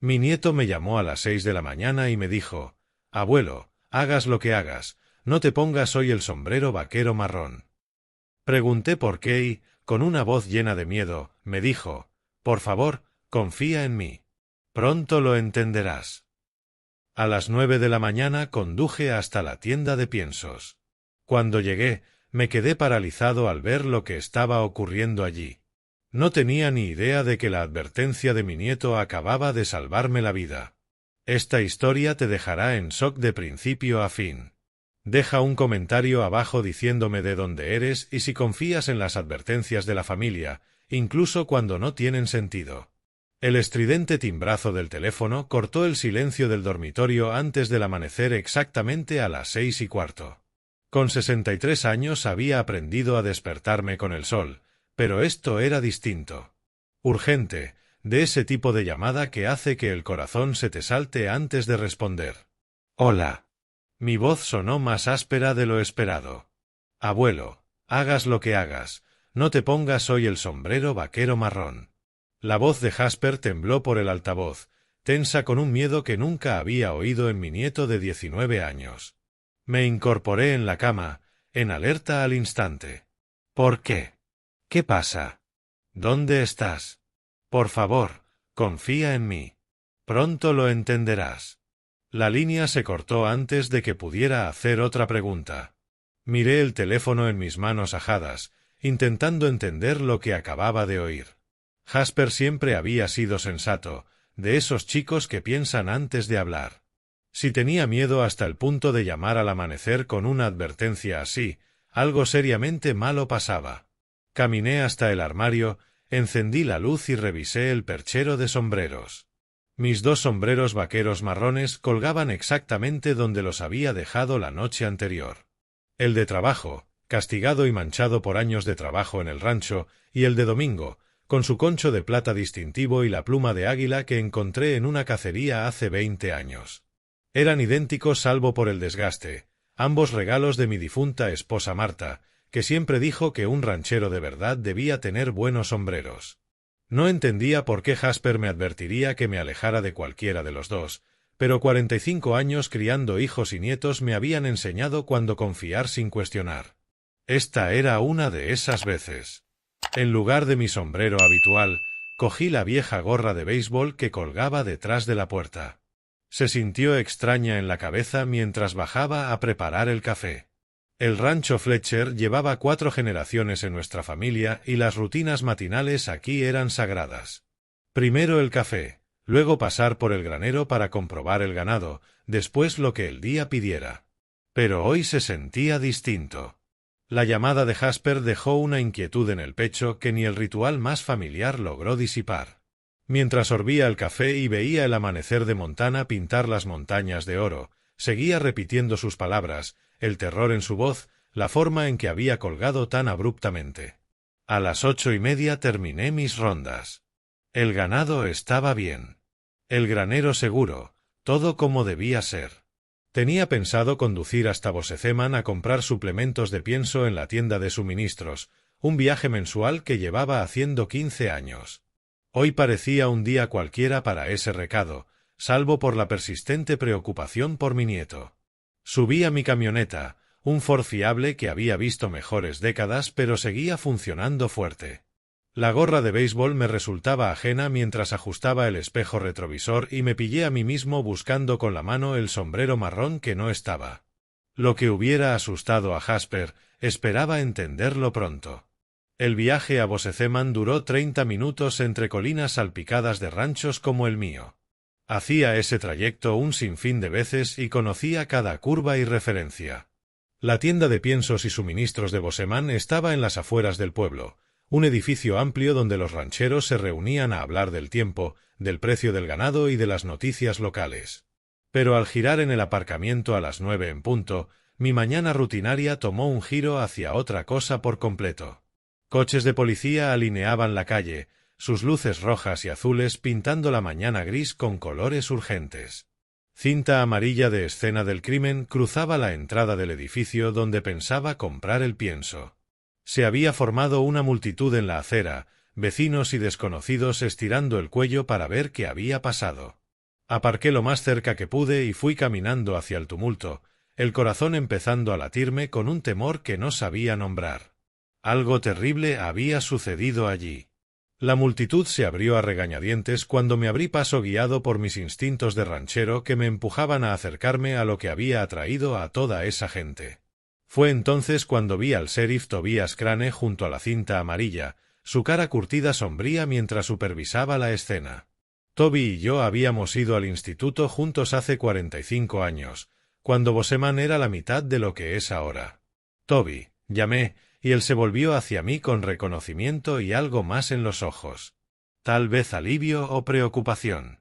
Mi nieto me llamó a las 6 de la mañana y me dijo: «Abuelo, hagas lo que hagas, no te pongas hoy el sombrero vaquero marrón». Pregunté por qué y, con una voz llena de miedo, me dijo: «Por favor, confía en mí. Pronto lo entenderás». A las 9 de la mañana conduje hasta la tienda de piensos. Cuando llegué, me quedé paralizado al ver lo que estaba ocurriendo allí. No tenía ni idea de que la advertencia de mi nieto acababa de salvarme la vida. Esta historia te dejará en shock de principio a fin. Deja un comentario abajo diciéndome de dónde eres y si confías en las advertencias de la familia, incluso cuando no tienen sentido. El estridente timbrazo del teléfono cortó el silencio del dormitorio antes del amanecer exactamente a las 6:15. Con 63 años había aprendido a despertarme con el sol, pero esto era distinto. Urgente, de ese tipo de llamada que hace que el corazón se te salte antes de responder. «Hola». Mi voz sonó más áspera de lo esperado. «Abuelo, hagas lo que hagas, no te pongas hoy el sombrero vaquero marrón». La voz de Jasper tembló por el altavoz, tensa con un miedo que nunca había oído en mi nieto de 19 años. Me incorporé en la cama, en alerta al instante. «¿Por qué? ¿Qué pasa? ¿Dónde estás? Por favor, confía en mí. Pronto lo entenderás». La línea se cortó antes de que pudiera hacer otra pregunta. Miré el teléfono en mis manos ajadas, intentando entender lo que acababa de oír. Jasper siempre había sido sensato, de esos chicos que piensan antes de hablar. Si tenía miedo hasta el punto de llamar al amanecer con una advertencia así, algo seriamente malo pasaba. Caminé hasta el armario, encendí la luz y revisé el perchero de sombreros. Mis 2 sombreros vaqueros marrones colgaban exactamente donde los había dejado la noche anterior. El de trabajo, castigado y manchado por años de trabajo en el rancho, y el de domingo, con su concho de plata distintivo y la pluma de águila que encontré en una cacería hace 20 años. Eran idénticos salvo por el desgaste, ambos regalos de mi difunta esposa Marta, que siempre dijo que un ranchero de verdad debía tener buenos sombreros. No entendía por qué Jasper me advertiría que me alejara de cualquiera de los dos, pero 45 años criando hijos y nietos me habían enseñado cuándo confiar sin cuestionar. Esta era una de esas veces. En lugar de mi sombrero habitual, cogí la vieja gorra de béisbol que colgaba detrás de la puerta. Se sintió extraña en la cabeza mientras bajaba a preparar el café. El rancho Fletcher llevaba 4 generaciones en nuestra familia y las rutinas matinales aquí eran sagradas. Primero el café, luego pasar por el granero para comprobar el ganado, después lo que el día pidiera. Pero hoy se sentía distinto. La llamada de Jasper dejó una inquietud en el pecho que ni el ritual más familiar logró disipar. Mientras sorbía el café y veía el amanecer de Montana pintar las montañas de oro, seguía repitiendo sus palabras, el terror en su voz, la forma en que había colgado tan abruptamente. A las 8:30 terminé mis rondas. El ganado estaba bien. El granero seguro, todo como debía ser. Tenía pensado conducir hasta Boseman a comprar suplementos de pienso en la tienda de suministros, un viaje mensual que llevaba haciendo 15 años. Hoy parecía un día cualquiera para ese recado, salvo por la persistente preocupación por mi nieto. Subí a mi camioneta, un Ford fiable que había visto mejores décadas pero seguía funcionando fuerte. La gorra de béisbol me resultaba ajena mientras ajustaba el espejo retrovisor y me pillé a mí mismo buscando con la mano el sombrero marrón que no estaba. Lo que hubiera asustado a Jasper, esperaba entenderlo pronto. El viaje a Boseman duró 30 minutos entre colinas salpicadas de ranchos como el mío. Hacía ese trayecto un sinfín de veces y conocía cada curva y referencia. La tienda de piensos y suministros de Boseman estaba en las afueras del pueblo, un edificio amplio donde los rancheros se reunían a hablar del tiempo, del precio del ganado y de las noticias locales. Pero al girar en el aparcamiento a las 9 en punto, mi mañana rutinaria tomó un giro hacia otra cosa por completo. Coches de policía alineaban la calle, sus luces rojas y azules pintando la mañana gris con colores urgentes. Cinta amarilla de escena del crimen cruzaba la entrada del edificio donde pensaba comprar el pienso. Se había formado una multitud en la acera, vecinos y desconocidos estirando el cuello para ver qué había pasado. Aparqué lo más cerca que pude y fui caminando hacia el tumulto, el corazón empezando a latirme con un temor que no sabía nombrar. Algo terrible había sucedido allí. La multitud se abrió a regañadientes cuando me abrí paso guiado por mis instintos de ranchero que me empujaban a acercarme a lo que había atraído a toda esa gente. Fue entonces cuando vi al sheriff Tobias Crane junto a la cinta amarilla, su cara curtida sombría mientras supervisaba la escena. Toby y yo habíamos ido al instituto juntos hace 45 años, cuando Boseman era la mitad de lo que es ahora. Toby, llamé, y él se volvió hacia mí con reconocimiento y algo más en los ojos. Tal vez alivio o preocupación.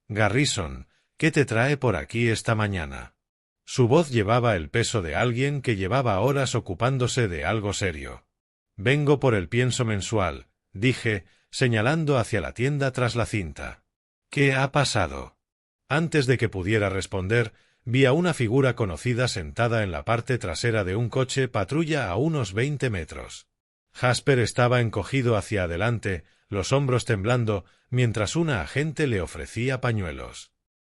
Garrison, ¿qué te trae por aquí esta mañana? Su voz llevaba el peso de alguien que llevaba horas ocupándose de algo serio. Vengo por el pienso mensual, dije, señalando hacia la tienda tras la cinta. ¿Qué ha pasado? Antes de que pudiera responder, vi a una figura conocida sentada en la parte trasera de un coche patrulla a unos 20 metros. Jasper estaba encogido hacia adelante, los hombros temblando, mientras una agente le ofrecía pañuelos.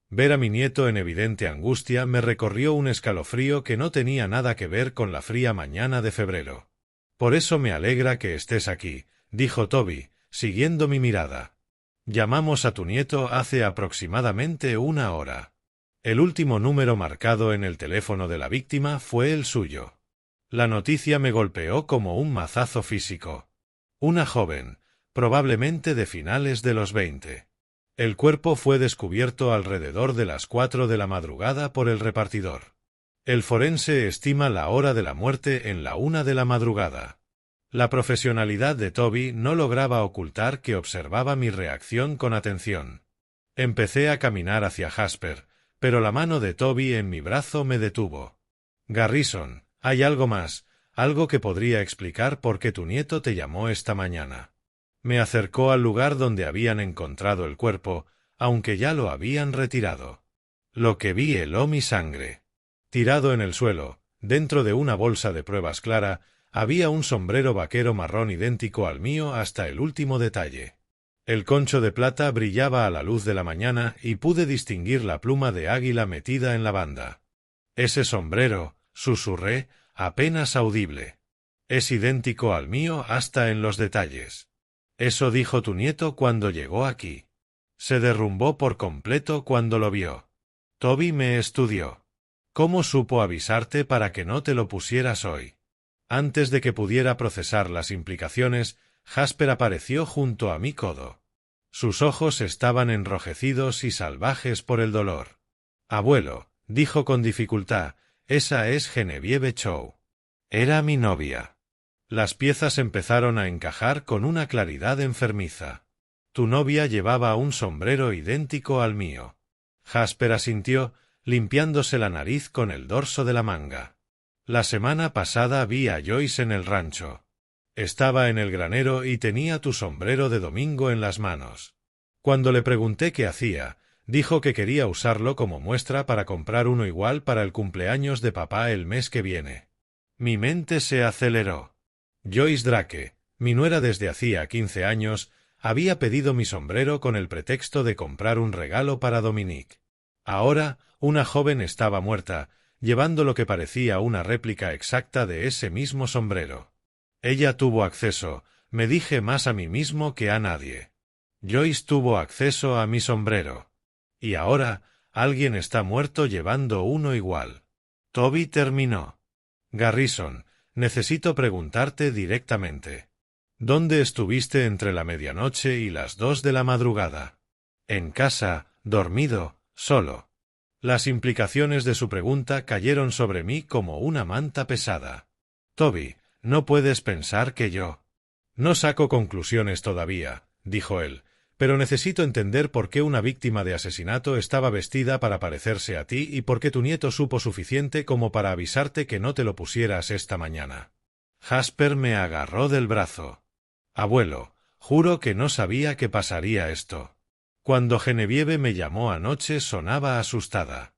Ver a mi nieto en evidente angustia me recorrió un escalofrío que no tenía nada que ver con la fría mañana de febrero. Por eso me alegra que estés aquí, dijo Toby, siguiendo mi mirada. Llamamos a tu nieto hace aproximadamente una hora. El último número marcado en el teléfono de la víctima fue el suyo. La noticia me golpeó como un mazazo físico. Una joven, probablemente de finales de los 20. El cuerpo fue descubierto alrededor de las 4 de la madrugada por el repartidor. El forense estima la hora de la muerte en la 1 de la madrugada. La profesionalidad de Toby no lograba ocultar que observaba mi reacción con atención. Empecé a caminar hacia Jasper, pero la mano de Toby en mi brazo me detuvo. Garrison, hay algo más, algo que podría explicar por qué tu nieto te llamó esta mañana. Me acercó al lugar donde habían encontrado el cuerpo, aunque ya lo habían retirado. Lo que vi heló mi sangre. Tirado en el suelo, dentro de una bolsa de pruebas clara, había un sombrero vaquero marrón idéntico al mío hasta el último detalle. El concho de plata brillaba a la luz de la mañana y pude distinguir la pluma de águila metida en la banda. Ese sombrero, susurré, apenas audible. Es idéntico al mío hasta en los detalles. Eso dijo tu nieto cuando llegó aquí. Se derrumbó por completo cuando lo vio. Toby me estudió. ¿Cómo supo avisarte para que no te lo pusieras hoy? Antes de que pudiera procesar las implicaciones, Jasper apareció junto a mi codo. Sus ojos estaban enrojecidos y salvajes por el dolor. Abuelo, dijo con dificultad, esa es Genevieve Chow. Era mi novia. Las piezas empezaron a encajar con una claridad enfermiza. Tu novia llevaba un sombrero idéntico al mío. Jasper asintió, limpiándose la nariz con el dorso de la manga. La semana pasada vi a Joyce en el rancho. Estaba en el granero y tenía tu sombrero de domingo en las manos. Cuando le pregunté qué hacía, dijo que quería usarlo como muestra para comprar uno igual para el cumpleaños de papá el mes que viene. Mi mente se aceleró. Joyce Drake, mi nuera desde hacía 15 años, había pedido mi sombrero con el pretexto de comprar un regalo para Dominique. Ahora, una joven estaba muerta, llevando lo que parecía una réplica exacta de ese mismo sombrero. Ella tuvo acceso, me dije más a mí mismo que a nadie. Joyce tuvo acceso a mi sombrero. Y ahora, alguien está muerto llevando uno igual. Toby terminó. Garrison, necesito preguntarte directamente. ¿Dónde estuviste entre la medianoche y las 2 de la madrugada? En casa, dormido, solo. Las implicaciones de su pregunta cayeron sobre mí como una manta pesada. Toby, no puedes pensar que yo... No saco conclusiones todavía, dijo él, pero necesito entender por qué una víctima de asesinato estaba vestida para parecerse a ti y por qué tu nieto supo suficiente como para avisarte que no te lo pusieras esta mañana. Jasper me agarró del brazo. Abuelo, juro que no sabía que pasaría esto. Cuando Genevieve me llamó anoche sonaba asustada.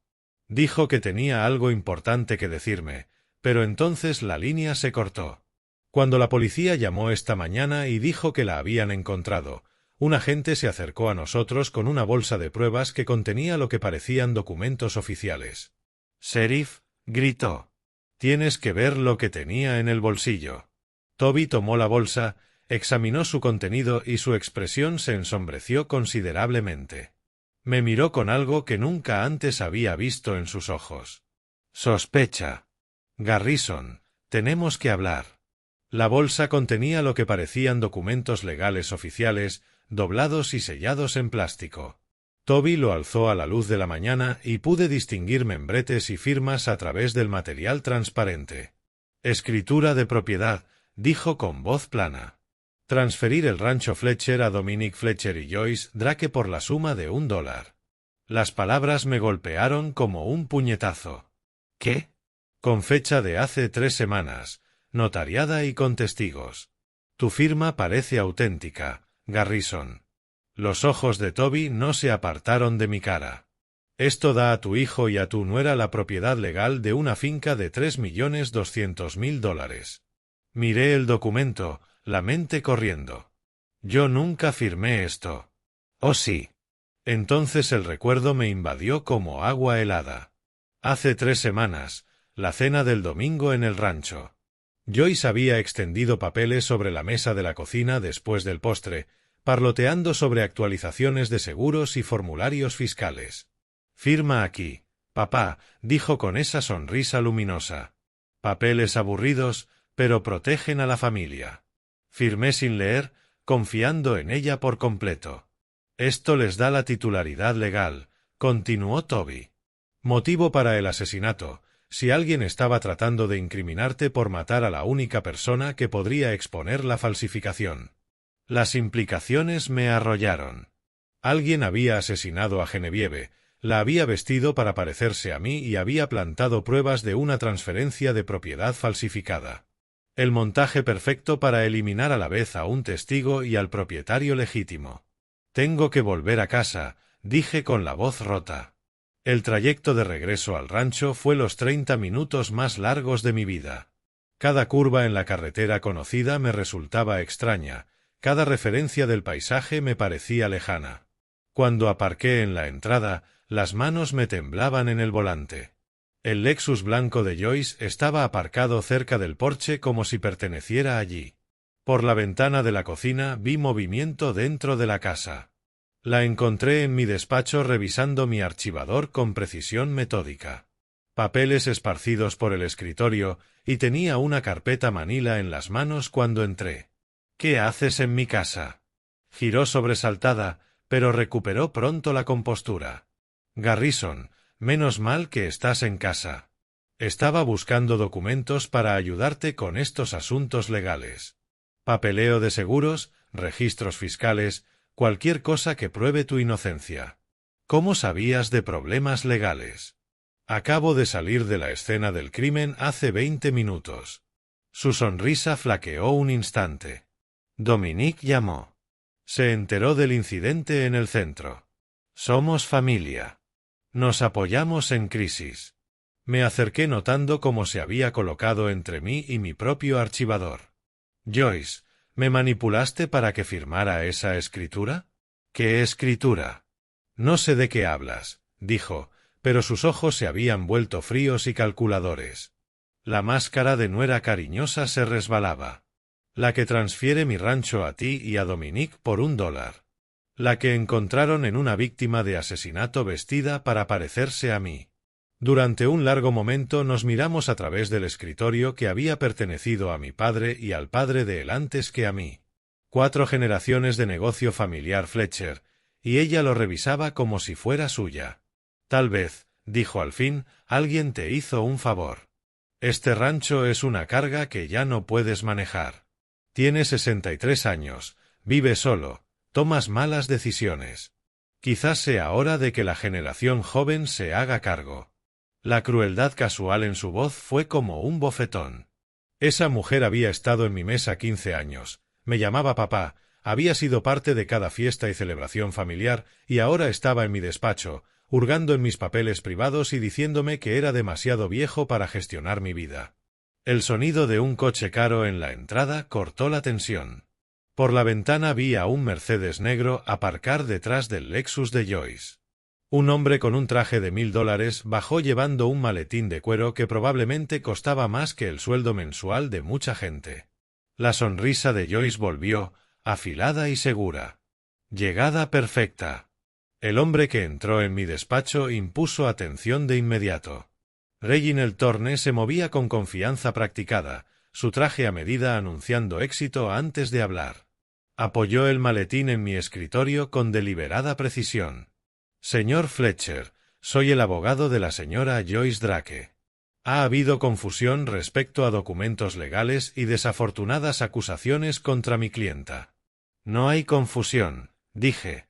Dijo que tenía algo importante que decirme, pero entonces la línea se cortó. Cuando la policía llamó esta mañana y dijo que la habían encontrado, Un agente se acercó a nosotros con una bolsa de pruebas que contenía lo que parecían documentos oficiales. «Sheriff», gritó. «Tienes que ver lo que tenía en el bolsillo». Toby tomó la bolsa, examinó su contenido y su expresión se ensombreció considerablemente. Me miró con algo que nunca antes había visto en sus ojos. «Sospecha. Garrison, tenemos que hablar». La bolsa contenía lo que parecían documentos legales oficiales, doblados y sellados en plástico. Toby lo alzó a la luz de la mañana y pude distinguir membretes y firmas a través del material transparente. «Escritura de propiedad», dijo con voz plana. «Transferir el rancho Fletcher a Dominic Fletcher y Joyce Drake por la suma de $1». Las palabras me golpearon como un puñetazo. «¿Qué?». «Con fecha de hace 3 semanas, notariada y con testigos. Tu firma parece auténtica, Garrison». Los ojos de Toby no se apartaron de mi cara. «Esto da a tu hijo y a tu nuera la propiedad legal de una finca de $3.200.000. Miré el documento, la mente corriendo. Yo nunca firmé esto. «Oh sí». Entonces el recuerdo me invadió como agua helada. Hace 3 semanas, la cena del domingo en el rancho. Joyce había extendido papeles sobre la mesa de la cocina después del postre, parloteando sobre actualizaciones de seguros y formularios fiscales. «Firma aquí, papá», dijo con esa sonrisa luminosa. «Papeles aburridos, pero protegen a la familia». Firmé sin leer, confiando en ella por completo. «Esto les da la titularidad legal», continuó Toby. «Motivo para el asesinato, si alguien estaba tratando de incriminarte por matar a la única persona que podría exponer la falsificación». Las implicaciones me arrollaron. Alguien había asesinado a Genevieve, la había vestido para parecerse a mí y había plantado pruebas de una transferencia de propiedad falsificada. El montaje perfecto para eliminar a la vez a un testigo y al propietario legítimo. «Tengo que volver a casa», dije con la voz rota. El trayecto de regreso al rancho fue los 30 minutos más largos de mi vida. Cada curva en la carretera conocida me resultaba extraña, cada referencia del paisaje me parecía lejana. Cuando aparqué en la entrada, las manos me temblaban en el volante. El Lexus blanco de Joyce estaba aparcado cerca del porche como si perteneciera allí. Por la ventana de la cocina vi movimiento dentro de la casa. La encontré en mi despacho revisando mi archivador con precisión metódica. Papeles esparcidos por el escritorio y tenía una carpeta manila en las manos cuando entré. «¿Qué haces en mi casa?». Giró sobresaltada, pero recuperó pronto la compostura. «Garrison, menos mal que estás en casa. Estaba buscando documentos para ayudarte con estos asuntos legales. Papeleo de seguros, registros fiscales, cualquier cosa que pruebe tu inocencia. ¿Cómo sabías de problemas legales?». «Acabo de salir de la escena del crimen hace 20 minutos». Su sonrisa flaqueó un instante. «Dominic llamó. Se enteró del incidente en el centro. Somos familia. Nos apoyamos en crisis». Me acerqué notando cómo se había colocado entre mí y mi propio archivador. «Joyce, ¿me manipulaste para que firmara esa escritura?». «¿Qué escritura?». «No sé de qué hablas», dijo, pero sus ojos se habían vuelto fríos y calculadores. La máscara de nuera cariñosa se resbalaba. «La que transfiere mi rancho a ti y a Dominic por $1. La que encontraron en una víctima de asesinato vestida para parecerse a mí». Durante un largo momento nos miramos a través del escritorio que había pertenecido a mi padre y al padre de él antes que a mí. 4 generaciones de negocio familiar Fletcher, y ella lo revisaba como si fuera suya. «Tal vez», dijo al fin, «alguien te hizo un favor. Este rancho es una carga que ya no puedes manejar. Tienes 63 años, vives solo, tomas malas decisiones. Quizás sea hora de que la generación joven se haga cargo». La crueldad casual en su voz fue como un bofetón. Esa mujer había estado en mi mesa 15 años, me llamaba papá, había sido parte de cada fiesta y celebración familiar, y ahora estaba en mi despacho, hurgando en mis papeles privados y diciéndome que era demasiado viejo para gestionar mi vida. El sonido de un coche caro en la entrada cortó la tensión. Por la ventana vi a un Mercedes negro aparcar detrás del Lexus de Joyce. Un hombre con un traje de $1000 bajó llevando un maletín de cuero que probablemente costaba más que el sueldo mensual de mucha gente. La sonrisa de Joyce volvió, afilada y segura. Llegada perfecta. El hombre que entró en mi despacho impuso atención de inmediato. Reginald Thorne se movía con confianza practicada, su traje a medida anunciando éxito antes de hablar. Apoyó el maletín en mi escritorio con deliberada precisión. Señor Fletcher, soy el abogado de la señora Joyce Drake. Ha habido confusión respecto a documentos legales y desafortunadas acusaciones contra mi clienta. No hay confusión, dije.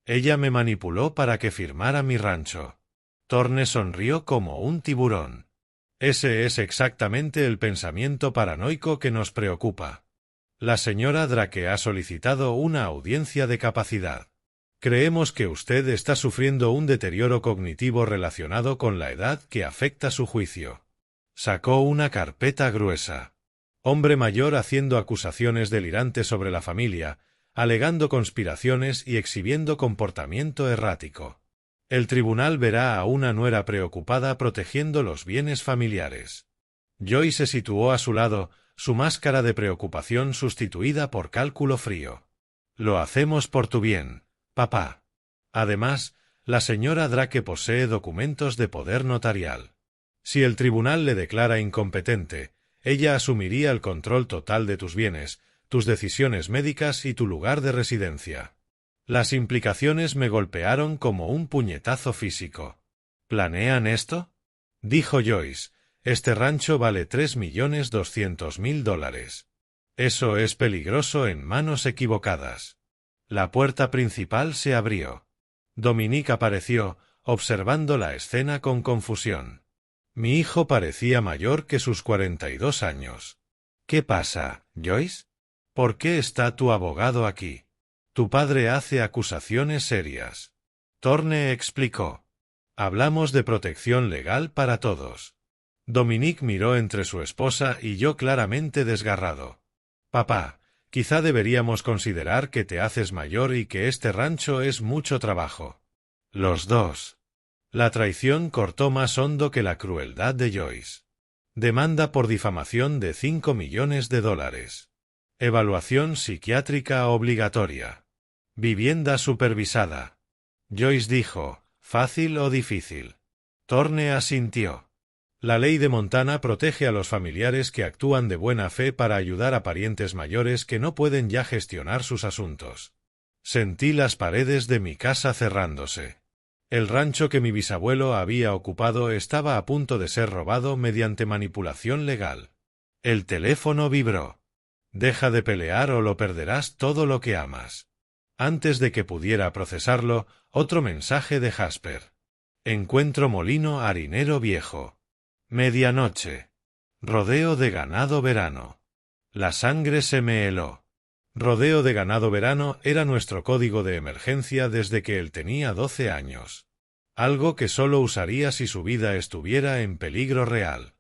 Ella me manipuló para que firmara mi rancho. Thorne sonrió como un tiburón. Ese es exactamente el pensamiento paranoico que nos preocupa. La señora Drake ha solicitado una audiencia de capacidad. Creemos que usted está sufriendo un deterioro cognitivo relacionado con la edad que afecta su juicio. Sacó una carpeta gruesa. Hombre mayor haciendo acusaciones delirantes sobre la familia, alegando conspiraciones y exhibiendo comportamiento errático. El tribunal verá a una nuera preocupada protegiendo los bienes familiares. Joyce se situó a su lado, su máscara de preocupación sustituida por cálculo frío. Lo hacemos por tu bien, papá. Además, la señora Drake posee documentos de poder notarial. Si el tribunal le declara incompetente, ella asumiría el control total de tus bienes, tus decisiones médicas y tu lugar de residencia. Las implicaciones me golpearon como un puñetazo físico. ¿Planean esto? Dijo Joyce. Este rancho vale $3.200.000. Eso es peligroso en manos equivocadas. La puerta principal se abrió. Dominique apareció, observando la escena con confusión. Mi hijo parecía mayor que sus 42 años. ¿Qué pasa, Joyce? ¿Por qué está tu abogado aquí? Tu padre hace acusaciones serias. Thorne explicó. Hablamos de protección legal para todos. Dominique miró entre su esposa y yo claramente desgarrado. Papá, quizá deberíamos considerar que te haces mayor y que este rancho es mucho trabajo. Los dos. La traición cortó más hondo que la crueldad de Joyce. Demanda por difamación de $5 millones. Evaluación psiquiátrica obligatoria. Vivienda supervisada. Joyce dijo, ¿fácil o difícil? Thorne asintió. La ley de Montana protege a los familiares que actúan de buena fe para ayudar a parientes mayores que no pueden ya gestionar sus asuntos. Sentí las paredes de mi casa cerrándose. El rancho que mi bisabuelo había ocupado estaba a punto de ser robado mediante manipulación legal. El teléfono vibró. Deja de pelear o lo perderás todo lo que amas. Antes de que pudiera procesarlo, otro mensaje de Jasper. Encuentro molino harinero viejo. Medianoche. Rodeo de ganado verano. La sangre se me heló. Rodeo de ganado verano era nuestro código de emergencia desde que él tenía 12 años. Algo que solo usaría si su vida estuviera en peligro real.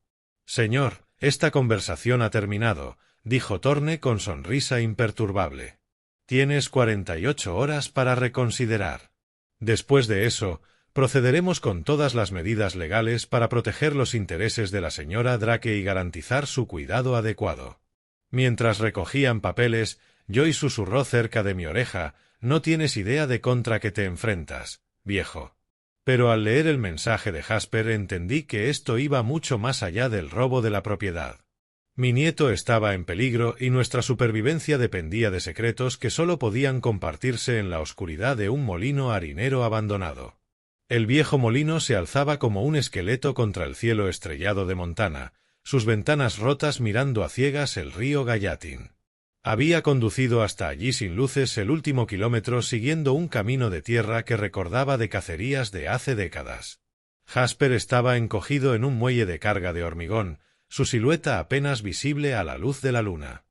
Señor, esta conversación ha terminado, dijo Thorne con sonrisa imperturbable. Tienes 48 horas para reconsiderar. Después de eso, procederemos con todas las medidas legales para proteger los intereses de la señora Drake y garantizar su cuidado adecuado. Mientras recogían papeles, Joyce susurró cerca de mi oreja, no tienes idea de contra qué te enfrentas, viejo. Pero al leer el mensaje de Jasper entendí que esto iba mucho más allá del robo de la propiedad. Mi nieto estaba en peligro y nuestra supervivencia dependía de secretos que solo podían compartirse en la oscuridad de un molino harinero abandonado. El viejo molino se alzaba como un esqueleto contra el cielo estrellado de Montana, sus ventanas rotas mirando a ciegas el río Gallatin. Había conducido hasta allí sin luces el último kilómetro siguiendo un camino de tierra que recordaba de cacerías de hace décadas. Jasper estaba encogido en un muelle de carga de hormigón, su silueta apenas visible a la luz de la luna.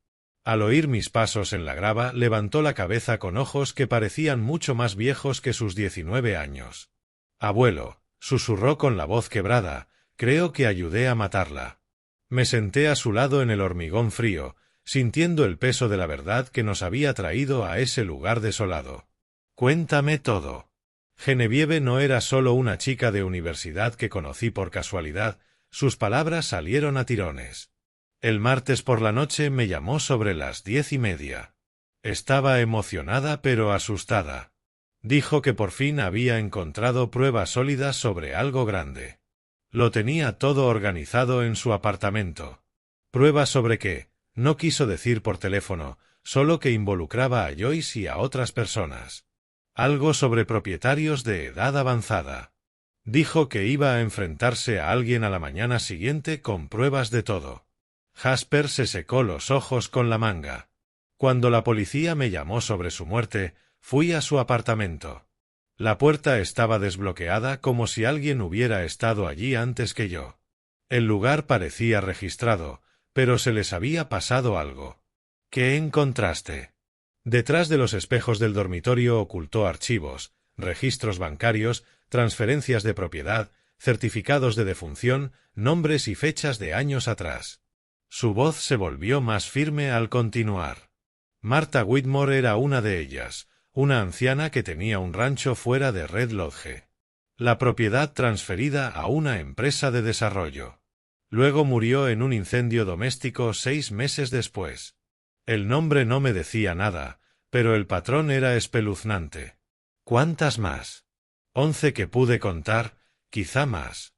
Al oír mis pasos en la grava, levantó la cabeza con ojos que parecían mucho más viejos que sus 19 años. Abuelo, susurró con la voz quebrada, creo que ayudé a matarla. Me senté a su lado en el hormigón frío, sintiendo el peso de la verdad que nos había traído a ese lugar desolado. «Cuéntame todo». Genevieve no era solo una chica de universidad que conocí por casualidad, sus palabras salieron a tirones. El martes por la noche me llamó sobre las 10:30. Estaba emocionada pero asustada. Dijo que por fin había encontrado pruebas sólidas sobre algo grande. Lo tenía todo organizado en su apartamento. ¿Pruebas sobre qué? No quiso decir por teléfono, solo que involucraba a Joyce y a otras personas. Algo sobre propietarios de edad avanzada. Dijo que iba a enfrentarse a alguien a la mañana siguiente con pruebas de todo. Jasper se secó los ojos con la manga. Cuando la policía me llamó sobre su muerte, fui a su apartamento. La puerta estaba desbloqueada como si alguien hubiera estado allí antes que yo. El lugar parecía registrado, pero se les había pasado algo. ¿Qué encontraste? Detrás de los espejos del dormitorio ocultó archivos, registros bancarios, transferencias de propiedad, certificados de defunción, nombres y fechas de años atrás. Su voz se volvió más firme al continuar. Martha Whitmore era una de ellas, una anciana que tenía un rancho fuera de Red Lodge. La propiedad transferida a una empresa de desarrollo. Luego murió en un incendio doméstico 6 meses después. El nombre no me decía nada, pero el patrón era espeluznante. ¿Cuántas más? 11 que pude contar, quizá más.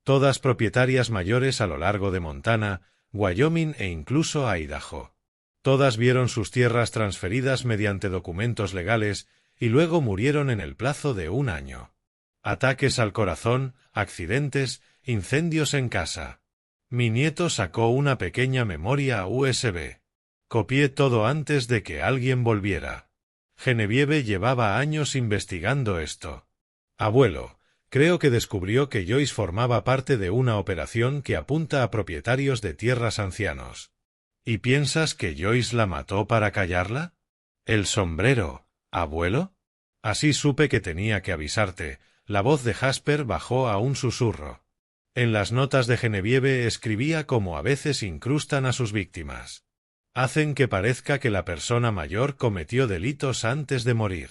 Todas propietarias mayores a lo largo de Montana, Wyoming e incluso Idaho. Todas vieron sus tierras transferidas mediante documentos legales y luego murieron en el plazo de 1 año. Ataques al corazón, accidentes, incendios en casa. Mi nieto sacó una pequeña memoria USB. Copié todo antes de que alguien volviera. Genevieve llevaba años investigando esto. Abuelo, creo que descubrió que Joyce formaba parte de una operación que apunta a propietarios de tierras ancianos. ¿Y piensas que Joyce la mató para callarla? El sombrero, ¿abuelo? Así supe que tenía que avisarte. La voz de Jasper bajó a un susurro. En las notas de Genevieve escribía como a veces incrustan a sus víctimas. Hacen que parezca que la persona mayor cometió delitos antes de morir.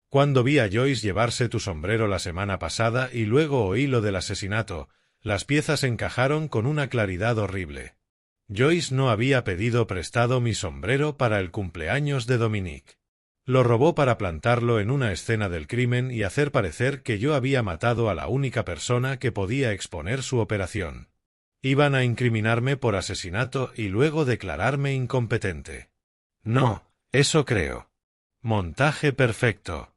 Cuando vi a Joyce llevarse tu sombrero la semana pasada y luego oí lo del asesinato, las piezas encajaron con una claridad horrible. Joyce no había pedido prestado mi sombrero para el cumpleaños de Dominique. Lo robó para plantarlo en una escena del crimen y hacer parecer que yo había matado a la única persona que podía exponer su operación. Iban a incriminarme por asesinato y luego declararme incompetente. No, eso creo. Montaje perfecto.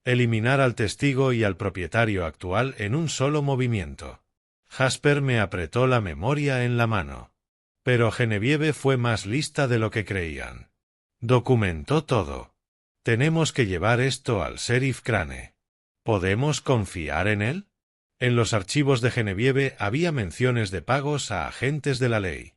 Eliminar al testigo y al propietario actual en un solo movimiento. Jasper me apretó la memoria en la mano. Pero Genevieve fue más lista de lo que creían. Documentó todo. Tenemos que llevar esto al sheriff Crane. ¿Podemos confiar en él? En los archivos de Genevieve había menciones de pagos a agentes de la ley.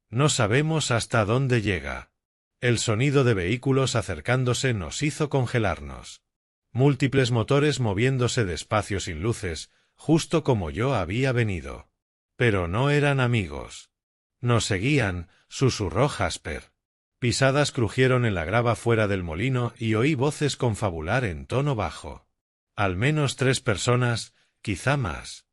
No sabemos hasta dónde llega. El sonido de vehículos acercándose nos hizo congelarnos. Múltiples motores moviéndose despacio sin luces, justo como yo había venido. Pero no eran amigos. Nos seguían, susurró Jasper. Pisadas crujieron en la grava fuera del molino y oí voces confabular en tono bajo. Al menos 3 personas, quizá más.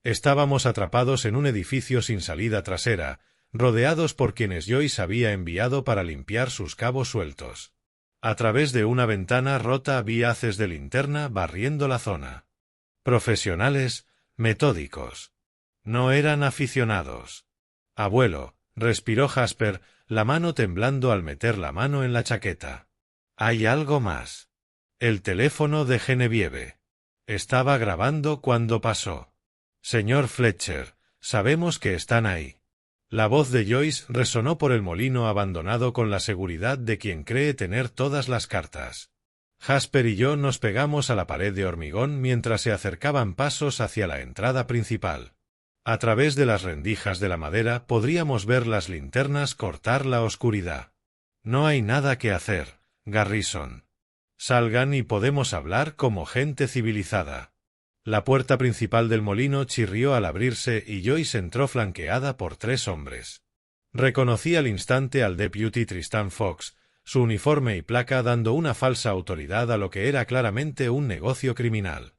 Estábamos atrapados en un edificio sin salida trasera, rodeados por quienes Joyce había enviado para limpiar sus cabos sueltos. A través de una ventana rota vi haces de linterna barriendo la zona. Profesionales, metódicos. No eran aficionados. Abuelo, respiró Jasper, la mano temblando al meter la mano en la chaqueta. Hay algo más. El teléfono de Genevieve. Estaba grabando cuando pasó. Señor Fletcher, sabemos que están ahí. La voz de Joyce resonó por el molino abandonado con la seguridad de quien cree tener todas las cartas. Jasper y yo nos pegamos a la pared de hormigón mientras se acercaban pasos hacia la entrada principal. A través de las rendijas de la madera podríamos ver las linternas cortar la oscuridad. No hay nada que hacer, Garrison. Salgan y podemos hablar como gente civilizada. La puerta principal del molino chirrió al abrirse y Joyce entró flanqueada por 3 hombres. Reconocí al instante al deputy Tristan Fox, su uniforme y placa dando una falsa autoridad a lo que era claramente un negocio criminal.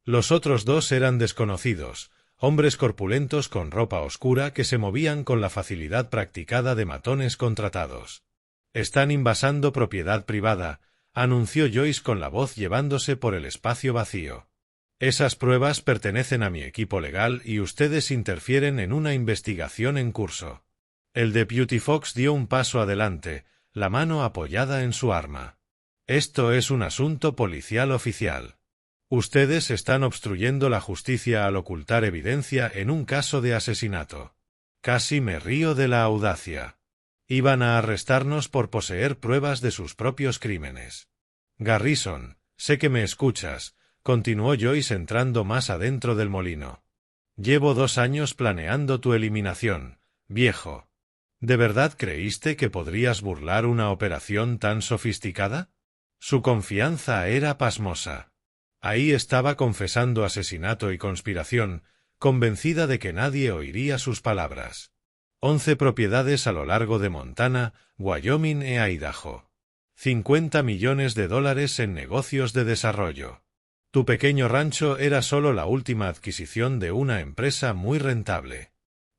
Los otros dos eran desconocidos, hombres corpulentos con ropa oscura que se movían con la facilidad practicada de matones contratados. «Están invasando propiedad privada», anunció Joyce con la voz llevándose por el espacio vacío. «Esas pruebas pertenecen a mi equipo legal y ustedes interfieren en una investigación en curso». El deputy Fox dio un paso adelante, la mano apoyada en su arma. «Esto es un asunto policial oficial. Ustedes están obstruyendo la justicia al ocultar evidencia en un caso de asesinato». Casi me río de la audacia. Iban a arrestarnos por poseer pruebas de sus propios crímenes. «Garrison, sé que me escuchas», continuó Joyce entrando más adentro del molino. «Llevo 2 años planeando tu eliminación, viejo. ¿De verdad creíste que podrías burlar una operación tan sofisticada?» Su confianza era pasmosa. Ahí estaba confesando asesinato y conspiración, convencida de que nadie oiría sus palabras. 11 propiedades a lo largo de Montana, Wyoming e Idaho. $50 millones en negocios de desarrollo. Tu pequeño rancho era solo la última adquisición de una empresa muy rentable.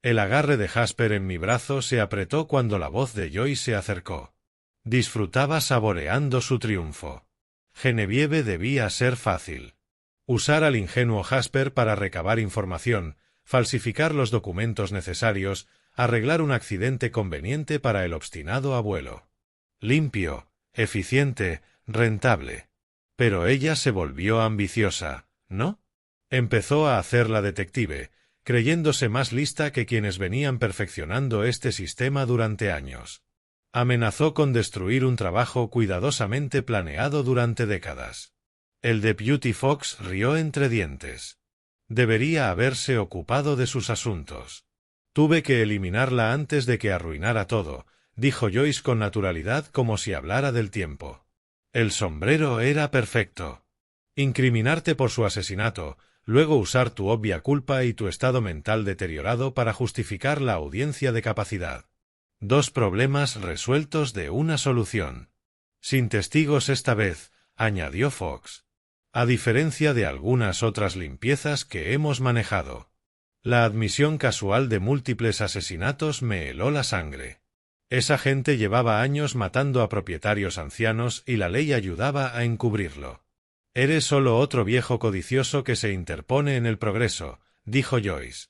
El agarre de Jasper en mi brazo se apretó cuando la voz de Joyce se acercó. Disfrutaba saboreando su triunfo. Genevieve debía ser fácil. Usar al ingenuo Jasper para recabar información, falsificar los documentos necesarios, arreglar un accidente conveniente para el obstinado abuelo. Limpio, eficiente, rentable. Pero ella se volvió ambiciosa, ¿no? Empezó a hacer la detective, creyéndose más lista que quienes venían perfeccionando este sistema durante años. Amenazó con destruir un trabajo cuidadosamente planeado durante décadas. El deputy Fox rió entre dientes. Debería haberse ocupado de sus asuntos. Tuve que eliminarla antes de que arruinara todo, dijo Joyce con naturalidad como si hablara del tiempo. El sombrero era perfecto. Incriminarte por su asesinato, luego usar tu obvia culpa y tu estado mental deteriorado para justificar la audiencia de capacidad. 2 problemas resueltos de una solución. Sin testigos esta vez, añadió Fox. A diferencia de algunas otras limpiezas que hemos manejado. La admisión casual de múltiples asesinatos me heló la sangre. Esa gente llevaba años matando a propietarios ancianos y la ley ayudaba a encubrirlo. Eres solo otro viejo codicioso que se interpone en el progreso, dijo Joyce.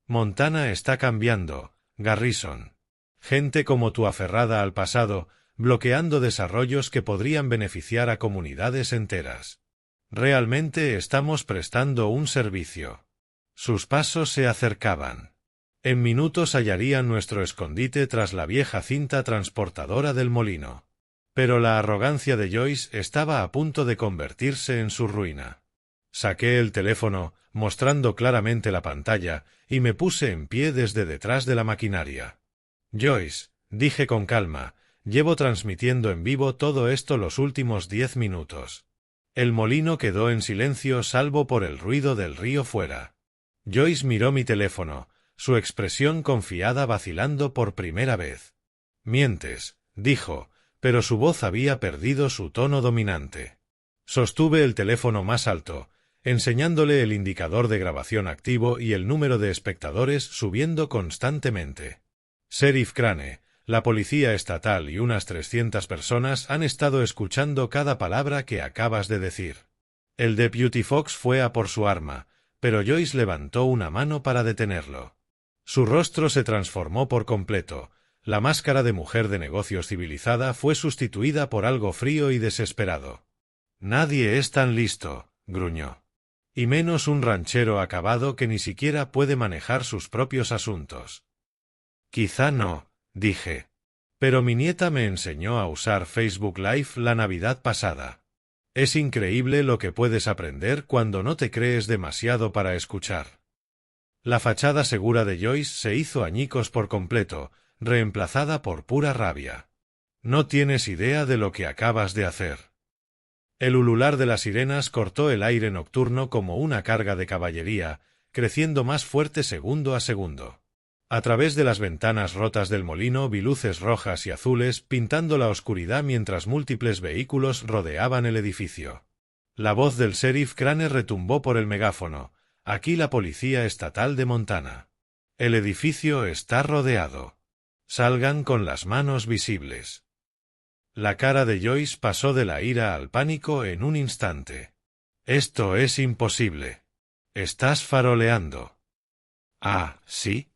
Montana está cambiando, Garrison. Gente como tú aferrada al pasado, bloqueando desarrollos que podrían beneficiar a comunidades enteras. Realmente estamos prestando un servicio. Sus pasos se acercaban. En minutos hallarían nuestro escondite tras la vieja cinta transportadora del molino. Pero la arrogancia de Joyce estaba a punto de convertirse en su ruina. Saqué el teléfono, mostrando claramente la pantalla, y me puse en pie desde detrás de la maquinaria. Joyce, dije con calma, llevo transmitiendo en vivo todo esto los últimos 10 minutos. El molino quedó en silencio salvo por el ruido del río fuera. Joyce miró mi teléfono, su expresión confiada vacilando por primera vez. Mientes, dijo, pero su voz había perdido su tono dominante. Sostuve el teléfono más alto, enseñándole el indicador de grabación activo y el número de espectadores subiendo constantemente. Sheriff Crane, la policía estatal y unas 300 personas han estado escuchando cada palabra que acabas de decir. El deputy Fox fue a por su arma, pero Joyce levantó una mano para detenerlo. Su rostro se transformó por completo. La máscara de mujer de negocios civilizada fue sustituida por algo frío y desesperado. Nadie es tan listo, gruñó. Y menos un ranchero acabado que ni siquiera puede manejar sus propios asuntos. Quizá no, dije. Pero mi nieta me enseñó a usar Facebook Live la Navidad pasada. Es increíble lo que puedes aprender cuando no te crees demasiado para escuchar. La fachada segura de Joyce se hizo añicos por completo, reemplazada por pura rabia. No tienes idea de lo que acabas de hacer. El ulular de las sirenas cortó el aire nocturno como una carga de caballería, creciendo más fuerte segundo a segundo. A través de las ventanas rotas del molino vi luces rojas y azules pintando la oscuridad mientras múltiples vehículos rodeaban el edificio. La voz del sheriff Crane retumbó por el megáfono. Aquí la policía estatal de Montana. El edificio está rodeado. Salgan con las manos visibles. La cara de Joyce pasó de la ira al pánico en un instante. Esto es imposible. Estás faroleando. Ah, ¿sí?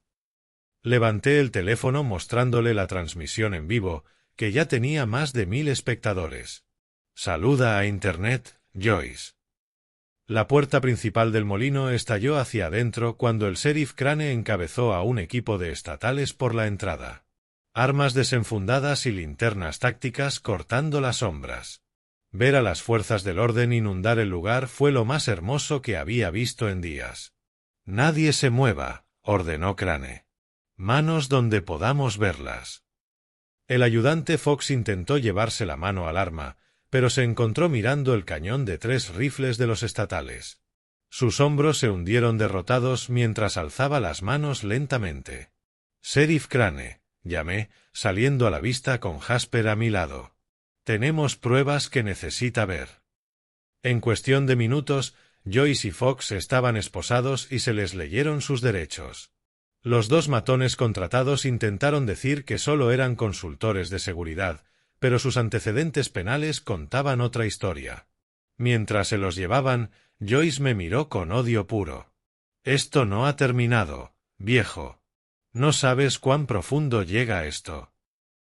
Levanté el teléfono mostrándole la transmisión en vivo, que ya tenía más de 1000 espectadores. Saluda a Internet, Joyce. La puerta principal del molino estalló hacia adentro cuando el sheriff Crane encabezó a un equipo de estatales por la entrada. Armas desenfundadas y linternas tácticas cortando las sombras. Ver a las fuerzas del orden inundar el lugar fue lo más hermoso que había visto en días. Nadie se mueva, ordenó Crane. Manos donde podamos verlas. El ayudante Fox intentó llevarse la mano al arma, pero se encontró mirando el cañón de 3 rifles de los estatales. Sus hombros se hundieron derrotados mientras alzaba las manos lentamente. Sheriff Crane, llamé, saliendo a la vista con Jasper a mi lado. Tenemos pruebas que necesita ver. En cuestión de minutos, Joyce y Fox estaban esposados y se les leyeron sus derechos. Los 2 matones contratados intentaron decir que solo eran consultores de seguridad, pero sus antecedentes penales contaban otra historia. Mientras se los llevaban, Joyce me miró con odio puro. Esto no ha terminado, viejo. No sabes cuán profundo llega esto.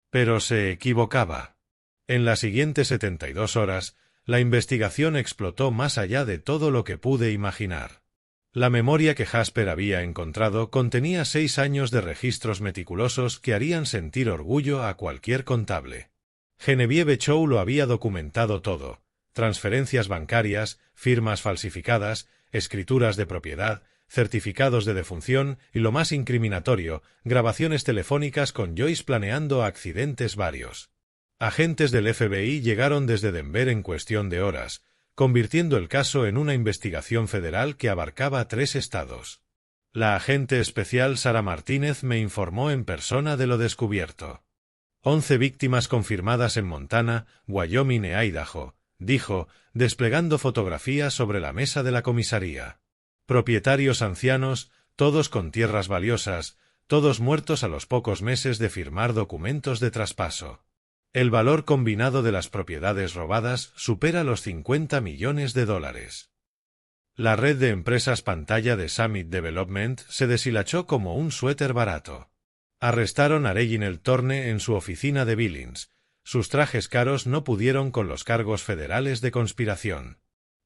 Pero se equivocaba. En las siguientes 72 horas, la investigación explotó más allá de todo lo que pude imaginar. La memoria que Jasper había encontrado contenía 6 años de registros meticulosos que harían sentir orgullo a cualquier contable. Genevieve Chow lo había documentado todo: transferencias bancarias, firmas falsificadas, escrituras de propiedad, certificados de defunción y, lo más incriminatorio, grabaciones telefónicas con Joyce planeando accidentes varios. Agentes del FBI llegaron desde Denver en cuestión de horas, convirtiendo el caso en una investigación federal que abarcaba 3 estados. La agente especial Sara Martínez me informó en persona de lo descubierto. 11 víctimas confirmadas en Montana, Wyoming e Idaho, dijo, desplegando fotografías sobre la mesa de la comisaría. Propietarios ancianos, todos con tierras valiosas, todos muertos a los pocos meses de firmar documentos de traspaso. El valor combinado de las propiedades robadas supera los $50 millones. La red de empresas pantalla de Summit Development se deshilachó como un suéter barato. Arrestaron a Reginald Thorne en su oficina de Billings. Sus trajes caros no pudieron con los cargos federales de conspiración.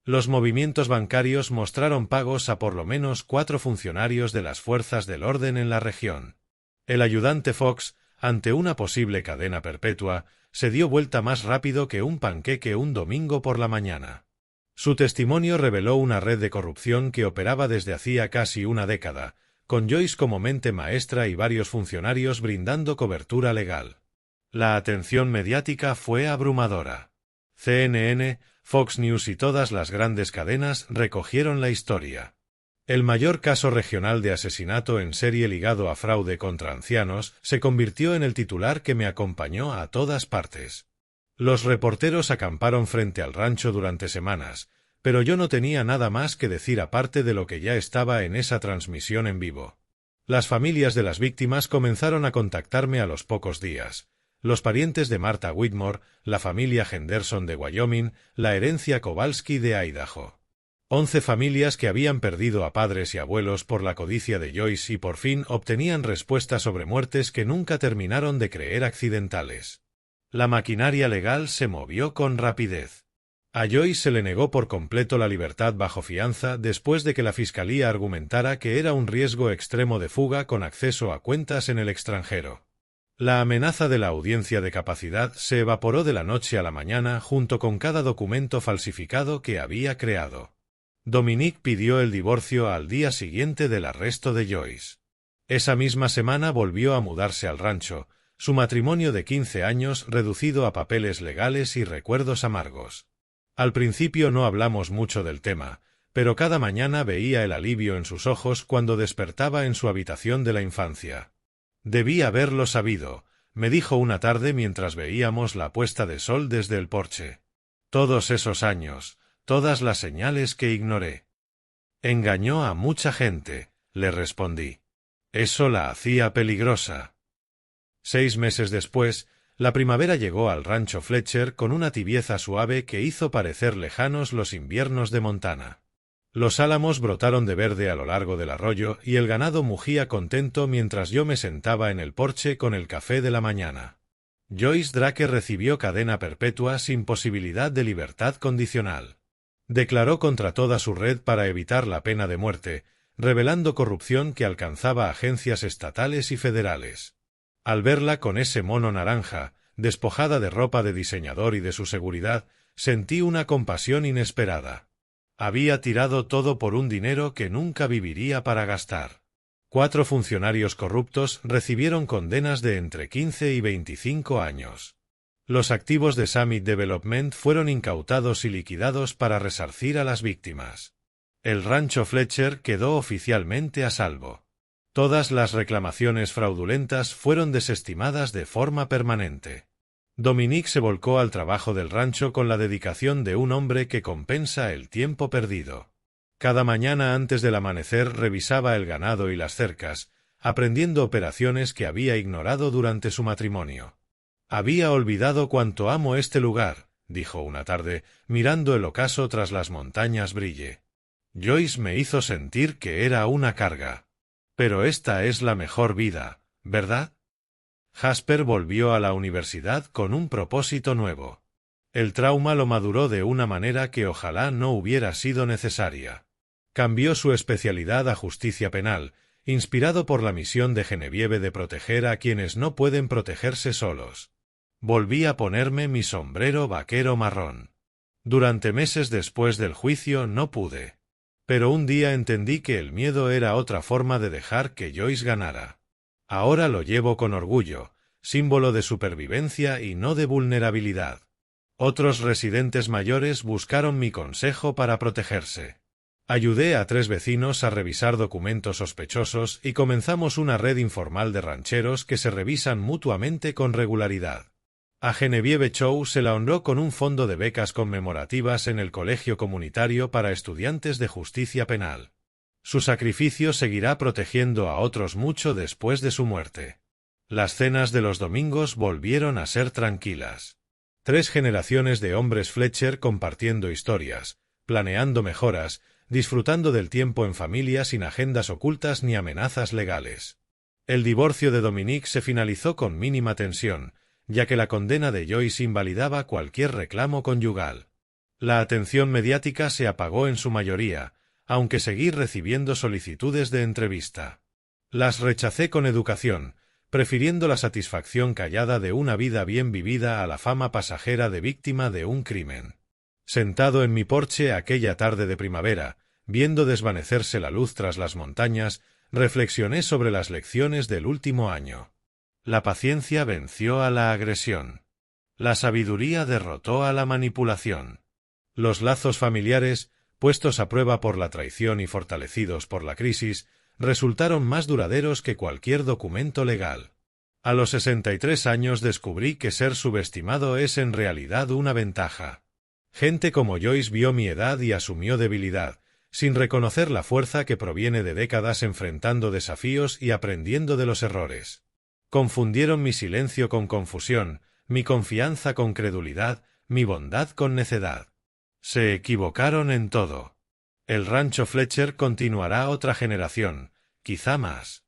Los movimientos bancarios mostraron pagos a por lo menos 4 funcionarios de las fuerzas del orden en la región. El ayudante Fox, ante una posible cadena perpetua, se dio vuelta más rápido que un panqueque un domingo por la mañana. Su testimonio reveló una red de corrupción que operaba desde hacía casi una década, con Joyce como mente maestra y varios funcionarios brindando cobertura legal. La atención mediática fue abrumadora. CNN, Fox News y todas las grandes cadenas recogieron la historia. El mayor caso regional de asesinato en serie ligado a fraude contra ancianos se convirtió en el titular que me acompañó a todas partes. Los reporteros acamparon frente al rancho durante semanas, pero yo no tenía nada más que decir aparte de lo que ya estaba en esa transmisión en vivo. Las familias de las víctimas comenzaron a contactarme a los pocos días. Los parientes de Martha Whitmore, la familia Henderson de Wyoming, la herencia Kowalski de Idaho. 11 familias que habían perdido a padres y abuelos por la codicia de Joyce y por fin obtenían respuestas sobre muertes que nunca terminaron de creer accidentales. La maquinaria legal se movió con rapidez. A Joyce se le negó por completo la libertad bajo fianza después de que la fiscalía argumentara que era un riesgo extremo de fuga con acceso a cuentas en el extranjero. La amenaza de la audiencia de capacidad se evaporó de la noche a la mañana junto con cada documento falsificado que había creado. Dominique pidió el divorcio al día siguiente del arresto de Joyce. Esa misma semana volvió a mudarse al rancho, su matrimonio de 15 años reducido a papeles legales y recuerdos amargos. Al principio no hablamos mucho del tema, pero cada mañana veía el alivio en sus ojos cuando despertaba en su habitación de la infancia. Debí haberlo sabido, me dijo una tarde mientras veíamos la puesta de sol desde el porche. Todos esos años, todas las señales que ignoré. Engañó a mucha gente, le respondí. Eso la hacía peligrosa. 6 meses después, la primavera llegó al rancho Fletcher con una tibieza suave que hizo parecer lejanos los inviernos de Montana. Los álamos brotaron de verde a lo largo del arroyo y el ganado mugía contento mientras yo me sentaba en el porche con el café de la mañana. Joyce Drake recibió cadena perpetua sin posibilidad de libertad condicional. Declaró contra toda su red para evitar la pena de muerte, revelando corrupción que alcanzaba agencias estatales y federales. Al verla con ese mono naranja, despojada de ropa de diseñador y de su seguridad, sentí una compasión inesperada. Había tirado todo por un dinero que nunca viviría para gastar. 4 funcionarios corruptos recibieron condenas de entre 15 y 25 años. Los activos de Summit Development fueron incautados y liquidados para resarcir a las víctimas. El rancho Fletcher quedó oficialmente a salvo. Todas las reclamaciones fraudulentas fueron desestimadas de forma permanente. Dominique se volcó al trabajo del rancho con la dedicación de un hombre que compensa el tiempo perdido. Cada mañana antes del amanecer revisaba el ganado y las cercas, aprendiendo operaciones que había ignorado durante su matrimonio. «Había olvidado cuánto amo este lugar», dijo una tarde, mirando el ocaso tras las montañas Brille. Joyce me hizo sentir que era una carga. «Pero esta es la mejor vida, ¿verdad?» Jasper volvió a la universidad con un propósito nuevo. El trauma lo maduró de una manera que ojalá no hubiera sido necesaria. Cambió su especialidad a justicia penal, inspirado por la misión de Genevieve de proteger a quienes no pueden protegerse solos. Volví a ponerme mi sombrero vaquero marrón. Durante meses después del juicio no pude. Pero un día entendí que el miedo era otra forma de dejar que Joyce ganara. Ahora lo llevo con orgullo, símbolo de supervivencia y no de vulnerabilidad. Otros residentes mayores buscaron mi consejo para protegerse. Ayudé a 3 vecinos a revisar documentos sospechosos y comenzamos una red informal de rancheros que se revisan mutuamente con regularidad. A Genevieve Chow se la honró con un fondo de becas conmemorativas en el Colegio Comunitario para Estudiantes de Justicia Penal. Su sacrificio seguirá protegiendo a otros mucho después de su muerte. Las cenas de los domingos volvieron a ser tranquilas. 3 generaciones de hombres Fletcher compartiendo historias, planeando mejoras, disfrutando del tiempo en familia sin agendas ocultas ni amenazas legales. El divorcio de Dominique se finalizó con mínima tensión, ya que la condena de Joyce invalidaba cualquier reclamo conyugal. La atención mediática se apagó en su mayoría, aunque seguí recibiendo solicitudes de entrevista. Las rechacé con educación, prefiriendo la satisfacción callada de una vida bien vivida a la fama pasajera de víctima de un crimen. Sentado en mi porche aquella tarde de primavera, viendo desvanecerse la luz tras las montañas, reflexioné sobre las lecciones del último año. La paciencia venció a la agresión. La sabiduría derrotó a la manipulación. Los lazos familiares, puestos a prueba por la traición y fortalecidos por la crisis, resultaron más duraderos que cualquier documento legal. A los 63 años descubrí que ser subestimado es en realidad una ventaja. Gente como Joyce vio mi edad y asumió debilidad, sin reconocer la fuerza que proviene de décadas enfrentando desafíos y aprendiendo de los errores. Confundieron mi silencio con confusión, mi confianza con credulidad, mi bondad con necedad. Se equivocaron en todo. El rancho Fletcher continuará otra generación, quizá más.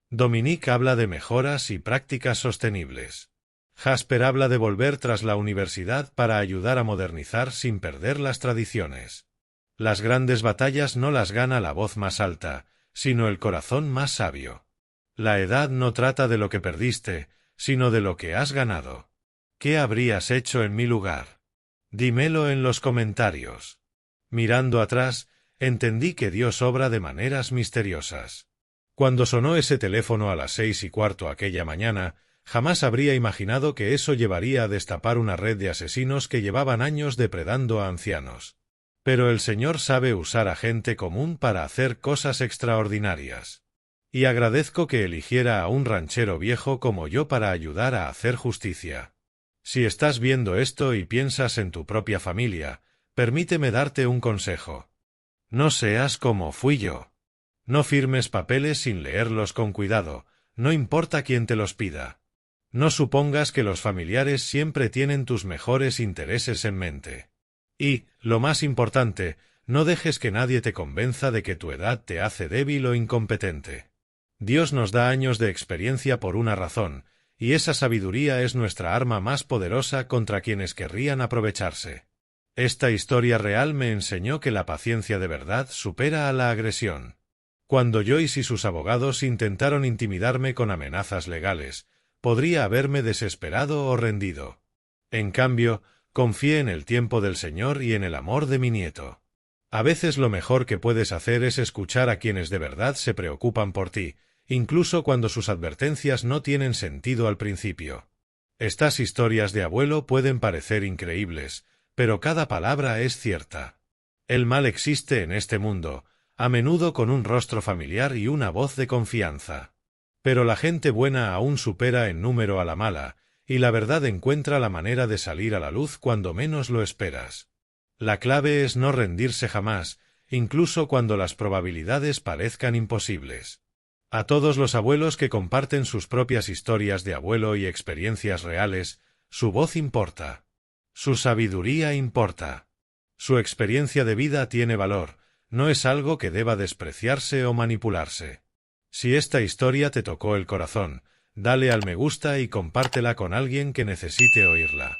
Dominique habla de mejoras y prácticas sostenibles. Jasper habla de volver tras la universidad para ayudar a modernizar sin perder las tradiciones. Las grandes batallas no las gana la voz más alta, sino el corazón más sabio. La edad no trata de lo que perdiste, sino de lo que has ganado. ¿Qué habrías hecho en mi lugar? Dímelo en los comentarios. Mirando atrás, entendí que Dios obra de maneras misteriosas. Cuando sonó ese teléfono a las 6:15 aquella mañana, jamás habría imaginado que eso llevaría a destapar una red de asesinos que llevaban años depredando a ancianos. Pero el Señor sabe usar a gente común para hacer cosas extraordinarias. Y agradezco que eligiera a un ranchero viejo como yo para ayudar a hacer justicia. Si estás viendo esto y piensas en tu propia familia, permíteme darte un consejo. No seas como fui yo. No firmes papeles sin leerlos con cuidado, no importa quién te los pida. No supongas que los familiares siempre tienen tus mejores intereses en mente. Y, lo más importante, no dejes que nadie te convenza de que tu edad te hace débil o incompetente. Dios nos da años de experiencia por una razón, y esa sabiduría es nuestra arma más poderosa contra quienes querrían aprovecharse. Esta historia real me enseñó que la paciencia de verdad supera a la agresión. Cuando Joyce y sus abogados intentaron intimidarme con amenazas legales, podría haberme desesperado o rendido. En cambio, confié en el tiempo del Señor y en el amor de mi nieto. A veces lo mejor que puedes hacer es escuchar a quienes de verdad se preocupan por ti, incluso cuando sus advertencias no tienen sentido al principio. Estas historias de abuelo pueden parecer increíbles, pero cada palabra es cierta. El mal existe en este mundo, a menudo con un rostro familiar y una voz de confianza. Pero la gente buena aún supera en número a la mala, y la verdad encuentra la manera de salir a la luz cuando menos lo esperas. La clave es no rendirse jamás, incluso cuando las probabilidades parezcan imposibles. A todos los abuelos que comparten sus propias historias de abuelo y experiencias reales, su voz importa. Su sabiduría importa. Su experiencia de vida tiene valor, no es algo que deba despreciarse o manipularse. Si esta historia te tocó el corazón, dale al me gusta y compártela con alguien que necesite oírla.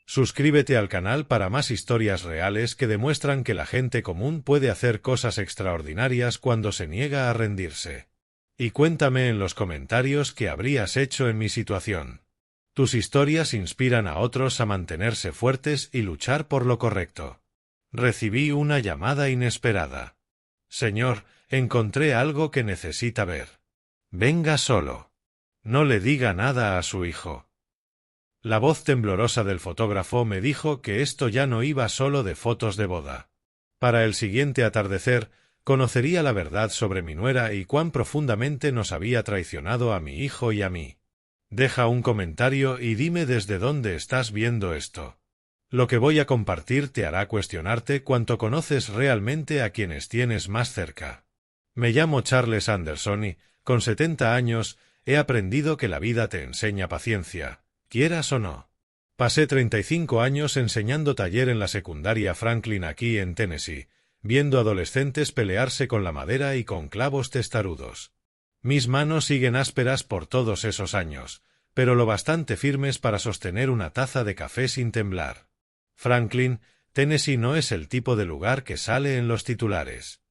Suscríbete al canal para más historias reales que demuestran que la gente común puede hacer cosas extraordinarias cuando se niega a rendirse. Y cuéntame en los comentarios qué habrías hecho en mi situación. Tus historias inspiran a otros a mantenerse fuertes y luchar por lo correcto. Recibí una llamada inesperada. Señor, encontré algo que necesita ver. Venga solo. No le diga nada a su hijo. La voz temblorosa del fotógrafo me dijo que esto ya no iba solo de fotos de boda. Para el siguiente atardecer, conocería la verdad sobre mi nuera y cuán profundamente nos había traicionado a mi hijo y a mí. Deja un comentario y dime desde dónde estás viendo esto. Lo que voy a compartir te hará cuestionarte cuánto conoces realmente a quienes tienes más cerca. Me llamo Charles Anderson y, con 70 años, he aprendido que la vida te enseña paciencia, quieras o no. Pasé 35 años enseñando taller en la secundaria Franklin aquí en Tennessee, viendo adolescentes pelearse con la madera y con clavos testarudos. Mis manos siguen ásperas por todos esos años, pero lo bastante firmes para sostener una taza de café sin temblar. Franklin, Tennessee no es el tipo de lugar que sale en los titulares.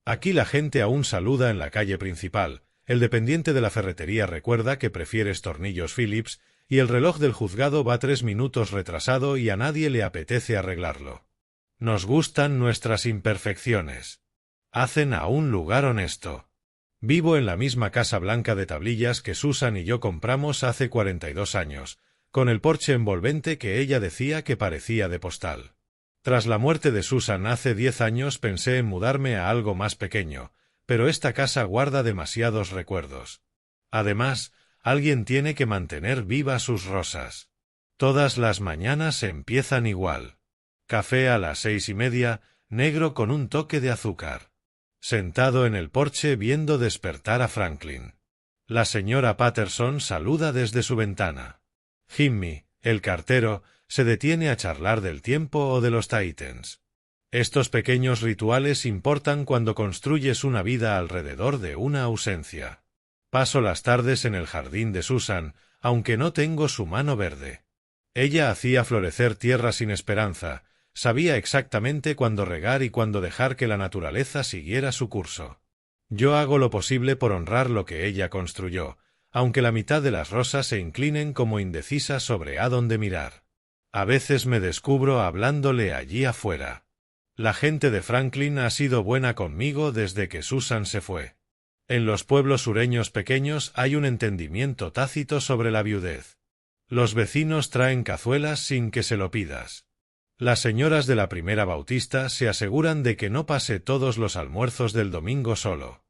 Aquí la gente aún saluda en la calle principal, el dependiente de la ferretería recuerda que prefieres tornillos Phillips y el reloj del juzgado va 3 minutos retrasado y a nadie le apetece arreglarlo. Nos gustan nuestras imperfecciones. Hacen a un lugar honesto. Vivo en la misma casa blanca de tablillas que Susan y yo compramos hace 42 años, con el porche envolvente que ella decía que parecía de postal. Tras la muerte de Susan hace 10 años pensé en mudarme a algo más pequeño, pero esta casa guarda demasiados recuerdos. Además, alguien tiene que mantener vivas sus rosas. Todas las mañanas empiezan igual. Café a las 6:30, negro con un toque de azúcar. Sentado en el porche viendo despertar a Franklin. La señora Patterson saluda desde su ventana. Jimmy, el cartero, se detiene a charlar del tiempo o de los Titans. Estos pequeños rituales importan cuando construyes una vida alrededor de una ausencia. Paso las tardes en el jardín de Susan, aunque no tengo su mano verde. Ella hacía florecer tierra sin esperanza, sabía exactamente cuándo regar y cuándo dejar que la naturaleza siguiera su curso. Yo hago lo posible por honrar lo que ella construyó, aunque la mitad de las rosas se inclinen como indecisas sobre a dónde mirar. A veces me descubro hablándole allí afuera. La gente de Franklin ha sido buena conmigo desde que Susan se fue. En los pueblos sureños pequeños hay un entendimiento tácito sobre la viudez. Los vecinos traen cazuelas sin que se lo pidas. Las señoras de la primera Bautista se aseguran de que no pase todos los almuerzos del domingo solo.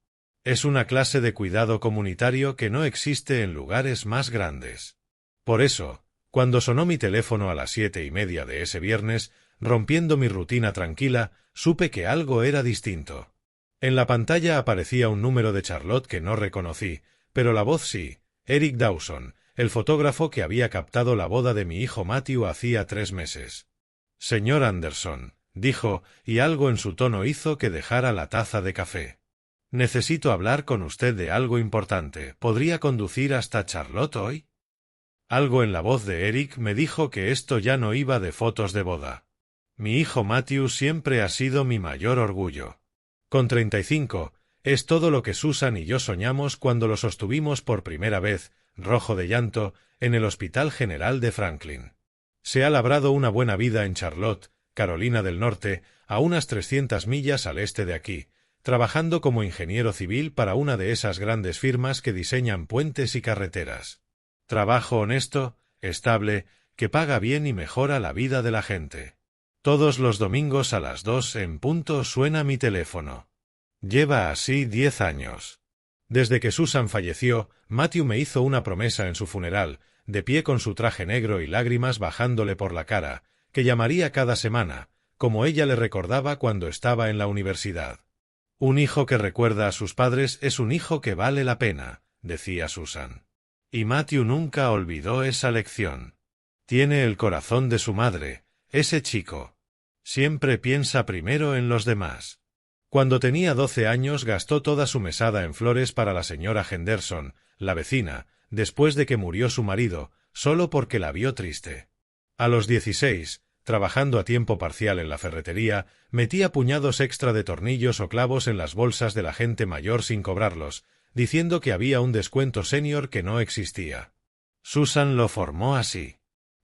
Es una clase de cuidado comunitario que no existe en lugares más grandes. Por eso, cuando sonó mi teléfono a las 7:30 de ese viernes, rompiendo mi rutina tranquila, supe que algo era distinto. En la pantalla aparecía un número de Charlotte que no reconocí, pero la voz sí, Eric Dawson, el fotógrafo que había captado la boda de mi hijo Matthew hacía 3 meses. «Señor Anderson», dijo, y algo en su tono hizo que dejara la taza de café. «Necesito hablar con usted de algo importante. ¿Podría conducir hasta Charlotte hoy?» Algo en la voz de Eric me dijo que esto ya no iba de fotos de boda. Mi hijo Matthew siempre ha sido mi mayor orgullo. Con 35, es todo lo que Susan y yo soñamos cuando lo sostuvimos por primera vez, rojo de llanto, en el Hospital General de Franklin. Se ha labrado una buena vida en Charlotte, Carolina del Norte, a unas 300 millas al este de aquí, trabajando como ingeniero civil para una de esas grandes firmas que diseñan puentes y carreteras. Trabajo honesto, estable, que paga bien y mejora la vida de la gente. Todos los domingos a las 2 en punto suena mi teléfono. Lleva así 10 años. Desde que Susan falleció, Matthew me hizo una promesa en su funeral, de pie con su traje negro y lágrimas bajándole por la cara, que llamaría cada semana, como ella le recordaba cuando estaba en la universidad. Un hijo que recuerda a sus padres es un hijo que vale la pena, decía Susan. Y Matthew nunca olvidó esa lección. Tiene el corazón de su madre, ese chico. Siempre piensa primero en los demás. Cuando tenía 12 años gastó toda su mesada en flores para la señora Henderson, la vecina, después de que murió su marido, solo porque la vio triste. A los 16, trabajando a tiempo parcial en la ferretería, metía puñados extra de tornillos o clavos en las bolsas de la gente mayor sin cobrarlos, diciendo que había un descuento senior que no existía. Susan lo formó así.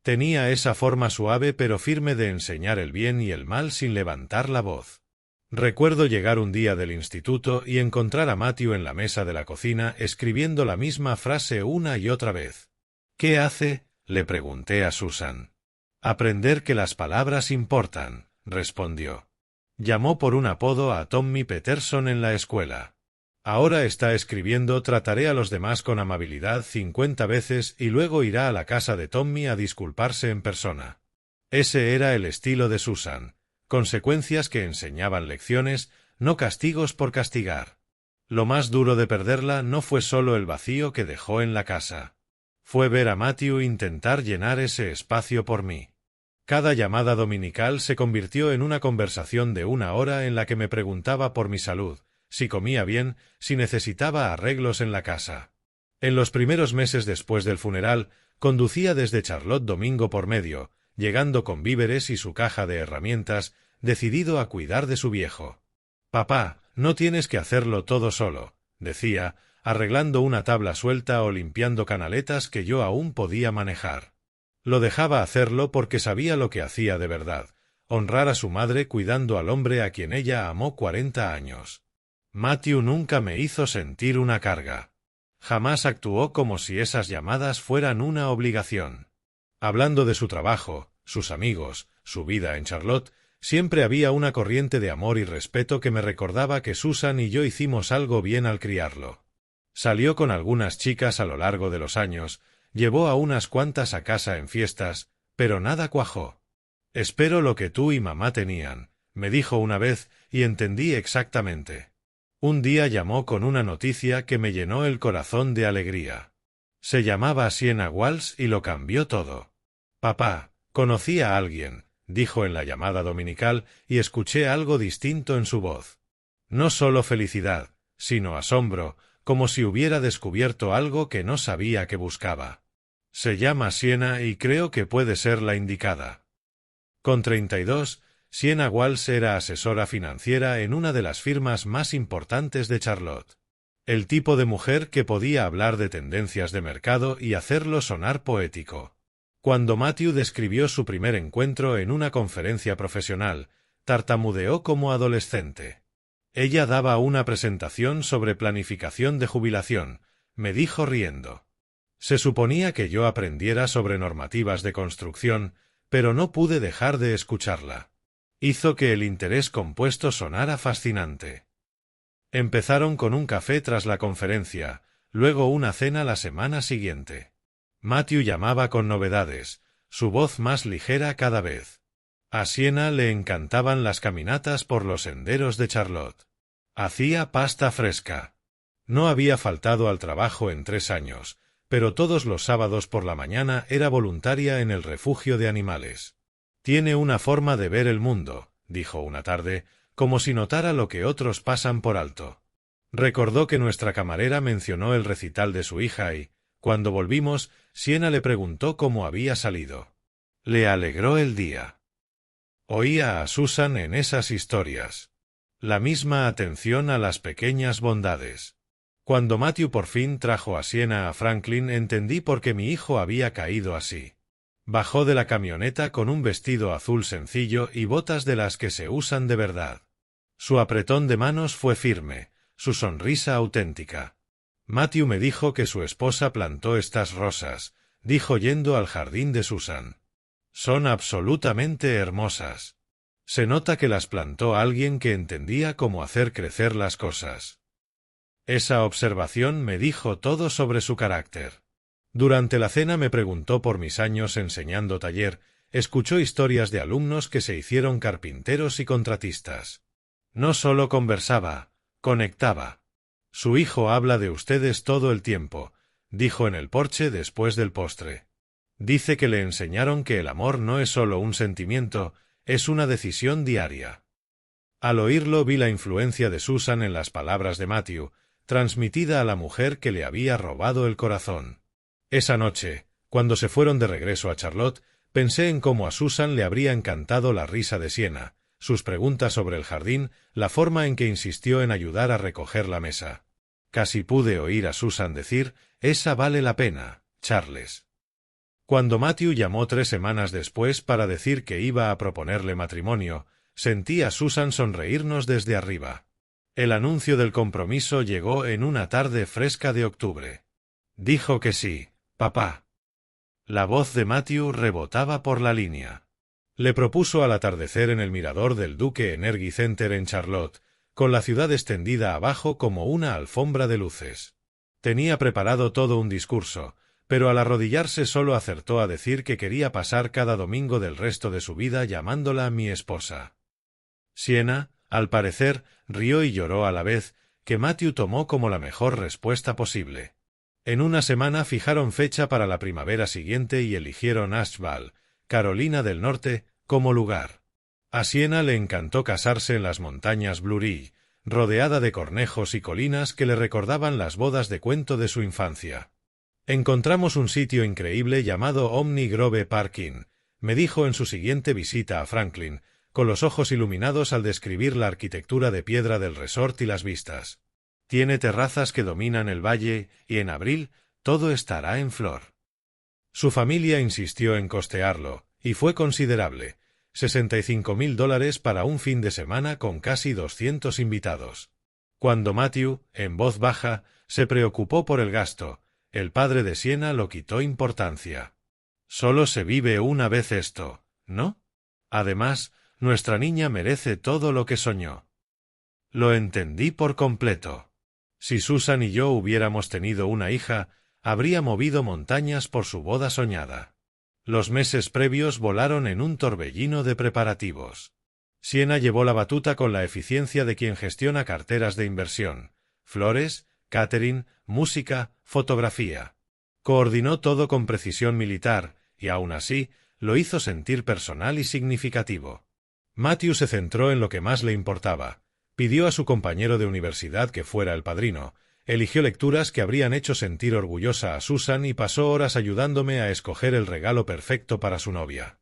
Tenía esa forma suave pero firme de enseñar el bien y el mal sin levantar la voz. Recuerdo llegar un día del instituto y encontrar a Matthew en la mesa de la cocina escribiendo la misma frase una y otra vez. «¿Qué hace?», le pregunté a Susan. «Aprender que las palabras importan», respondió. Llamó por un apodo a Tommy Peterson en la escuela. Ahora está escribiendo «Trataré a los demás con amabilidad 50 veces» y luego irá a la casa de Tommy a disculparse en persona. Ese era el estilo de Susan. Consecuencias que enseñaban lecciones, no castigos por castigar. Lo más duro de perderla no fue solo el vacío que dejó en la casa. Fue ver a Matthew intentar llenar ese espacio por mí. Cada llamada dominical se convirtió en una conversación de 1 hora en la que me preguntaba por mi salud, si comía bien, si necesitaba arreglos en la casa. En los primeros meses después del funeral, conducía desde Charlotte domingo por medio, llegando con víveres y su caja de herramientas, decidido a cuidar de su viejo. «Papá, no tienes que hacerlo todo solo», decía, arreglando una tabla suelta o limpiando canaletas que yo aún podía manejar. Lo dejaba hacerlo porque sabía lo que hacía de verdad, honrar a su madre cuidando al hombre a quien ella amó 40 años. Matthew nunca me hizo sentir una carga. Jamás actuó como si esas llamadas fueran una obligación. Hablando de su trabajo, sus amigos, su vida en Charlotte, siempre había una corriente de amor y respeto que me recordaba que Susan y yo hicimos algo bien al criarlo. Salió con algunas chicas a lo largo de los años, llevó a unas cuantas a casa en fiestas, pero nada cuajó. «Espero lo que tú y mamá tenían», me dijo una vez, y entendí exactamente. Un día llamó con una noticia que me llenó el corazón de alegría. Se llamaba Sienna Walsh y lo cambió todo. «Papá, conocí a alguien», dijo en la llamada dominical, y escuché algo distinto en su voz. No solo felicidad, sino asombro, como si hubiera descubierto algo que no sabía que buscaba. «Se llama Sienna y creo que puede ser la indicada». Con 32, Sienna Walsh era asesora financiera en una de las firmas más importantes de Charlotte. El tipo de mujer que podía hablar de tendencias de mercado y hacerlo sonar poético. Cuando Matthew describió su primer encuentro en una conferencia profesional, tartamudeó como adolescente. Ella daba una presentación sobre planificación de jubilación, me dijo riendo. Se suponía que yo aprendiera sobre normativas de construcción, pero no pude dejar de escucharla. Hizo que el interés compuesto sonara fascinante. Empezaron con un café tras la conferencia, luego una cena la semana siguiente. Matthew llamaba con novedades, su voz más ligera cada vez. A Sienna le encantaban las caminatas por los senderos de Charlotte. Hacía pasta fresca. No había faltado al trabajo en 3 años, pero todos los sábados por la mañana era voluntaria en el refugio de animales. Tiene una forma de ver el mundo, dijo una tarde, como si notara lo que otros pasan por alto. Recordó que nuestra camarera mencionó el recital de su hija y, cuando volvimos, Sienna le preguntó cómo había salido. Le alegró el día. Oía a Susan en esas historias. La misma atención a las pequeñas bondades. Cuando Matthew por fin trajo a Sienna a Franklin, entendí por qué mi hijo había caído así. Bajó de la camioneta con un vestido azul sencillo y botas de las que se usan de verdad. Su apretón de manos fue firme, su sonrisa auténtica. Matthew me dijo que su esposa plantó estas rosas, dijo yendo al jardín de Susan. Son absolutamente hermosas. Se nota que las plantó alguien que entendía cómo hacer crecer las cosas. Esa observación me dijo todo sobre su carácter. Durante la cena me preguntó por mis años enseñando taller, escuchó historias de alumnos que se hicieron carpinteros y contratistas. No solo conversaba, conectaba. Su hijo habla de ustedes todo el tiempo, dijo en el porche después del postre. Dice que le enseñaron que el amor no es solo un sentimiento, es una decisión diaria. Al oírlo vi la influencia de Susan en las palabras de Matthew, transmitida a la mujer que le había robado el corazón. Esa noche, cuando se fueron de regreso a Charlotte, pensé en cómo a Susan le habría encantado la risa de Sienna, sus preguntas sobre el jardín, la forma en que insistió en ayudar a recoger la mesa. Casi pude oír a Susan decir, «Esa vale la pena, Charles». Cuando Matthew llamó 3 semanas después para decir que iba a proponerle matrimonio, sentí a Susan sonreírnos desde arriba. El anuncio del compromiso llegó en una tarde fresca de octubre. Dijo que sí, papá. La voz de Matthew rebotaba por la línea. Le propuso al atardecer en el mirador del Duke Energy Center en Charlotte, con la ciudad extendida abajo como una alfombra de luces. Tenía preparado todo un discurso, pero al arrodillarse solo acertó a decir que quería pasar cada domingo del resto de su vida llamándola mi esposa. Sienna, al parecer, rió y lloró a la vez, que Matthew tomó como la mejor respuesta posible. En una semana fijaron fecha para la primavera siguiente y eligieron Asheville, Carolina del Norte, como lugar. A Sienna le encantó casarse en las montañas Blue Ridge, rodeada de cornejos y colinas que le recordaban las bodas de cuento de su infancia. Encontramos un sitio increíble llamado Omni Grove Parking, me dijo en su siguiente visita a Franklin, con los ojos iluminados al describir la arquitectura de piedra del resort y las vistas. Tiene terrazas que dominan el valle y en abril todo estará en flor. Su familia insistió en costearlo, y fue considerable, $65,000 para un fin de semana con casi 200 invitados. Cuando Matthew, en voz baja, se preocupó por el gasto, el padre de Sienna lo quitó importancia. Solo se vive una vez esto, ¿no? Además, nuestra niña merece todo lo que soñó. Lo entendí por completo. Si Susan y yo hubiéramos tenido una hija, habría movido montañas por su boda soñada. Los meses previos volaron en un torbellino de preparativos. Sienna llevó la batuta con la eficiencia de quien gestiona carteras de inversión, flores, catering, música, fotografía. Coordinó todo con precisión militar, y aún así, lo hizo sentir personal y significativo. Matthew se centró en lo que más le importaba. Pidió a su compañero de universidad que fuera el padrino, eligió lecturas que habrían hecho sentir orgullosa a Susan y pasó horas ayudándome a escoger el regalo perfecto para su novia.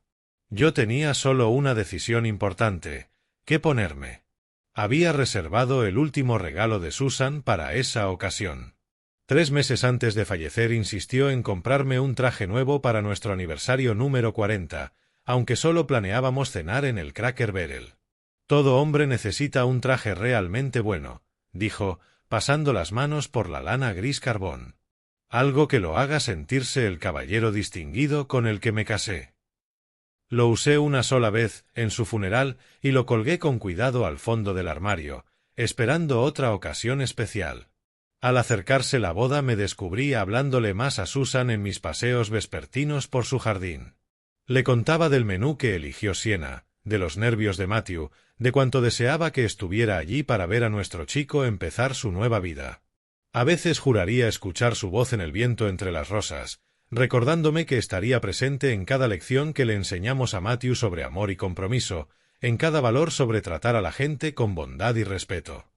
Yo tenía solo una decisión importante: ¿qué ponerme? Había reservado el último regalo de Susan para esa ocasión. 3 meses antes de fallecer insistió en comprarme un traje nuevo para nuestro aniversario número 40, aunque solo planeábamos cenar en el Cracker Barrel. Todo hombre necesita un traje realmente bueno, dijo, pasando las manos por la lana gris carbón. Algo que lo haga sentirse el caballero distinguido con el que me casé. Lo usé una sola vez, en su funeral, y lo colgué con cuidado al fondo del armario, esperando otra ocasión especial. Al acercarse la boda me descubrí hablándole más a Susan en mis paseos vespertinos por su jardín. Le contaba del menú que eligió Siena, de los nervios de Matthew, de cuánto deseaba que estuviera allí para ver a nuestro chico empezar su nueva vida. A veces juraría escuchar su voz en el viento entre las rosas, recordándome que estaría presente en cada lección que le enseñamos a Matthew sobre amor y compromiso, en cada valor sobre tratar a la gente con bondad y respeto.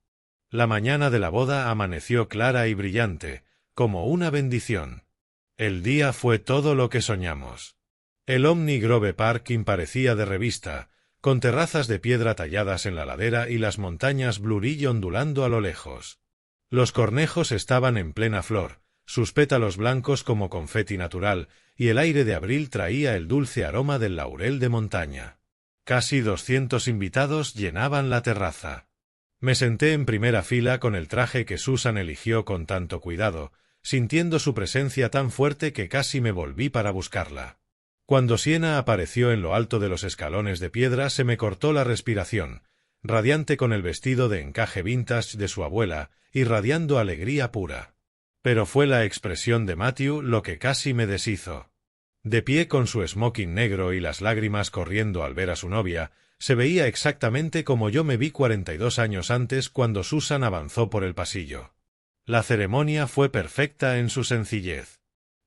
La mañana de la boda amaneció clara y brillante, como una bendición. El día fue todo lo que soñamos. El Omni Grove Parking parecía de revista, con terrazas de piedra talladas en la ladera y las montañas Blue Ridge ondulando a lo lejos. Los cornejos estaban en plena flor, sus pétalos blancos como confeti natural, y el aire de abril traía el dulce aroma del laurel de montaña. Casi 200 invitados llenaban la terraza. Me senté en primera fila con el traje que Susan eligió con tanto cuidado, sintiendo su presencia tan fuerte que casi me volví para buscarla. Cuando Siena apareció en lo alto de los escalones de piedra se me cortó la respiración, radiante con el vestido de encaje vintage de su abuela, irradiando alegría pura. Pero fue la expresión de Matthew lo que casi me deshizo. De pie con su smoking negro y las lágrimas corriendo al ver a su novia, se veía exactamente como yo me vi 42 años antes cuando Susan avanzó por el pasillo. La ceremonia fue perfecta en su sencillez.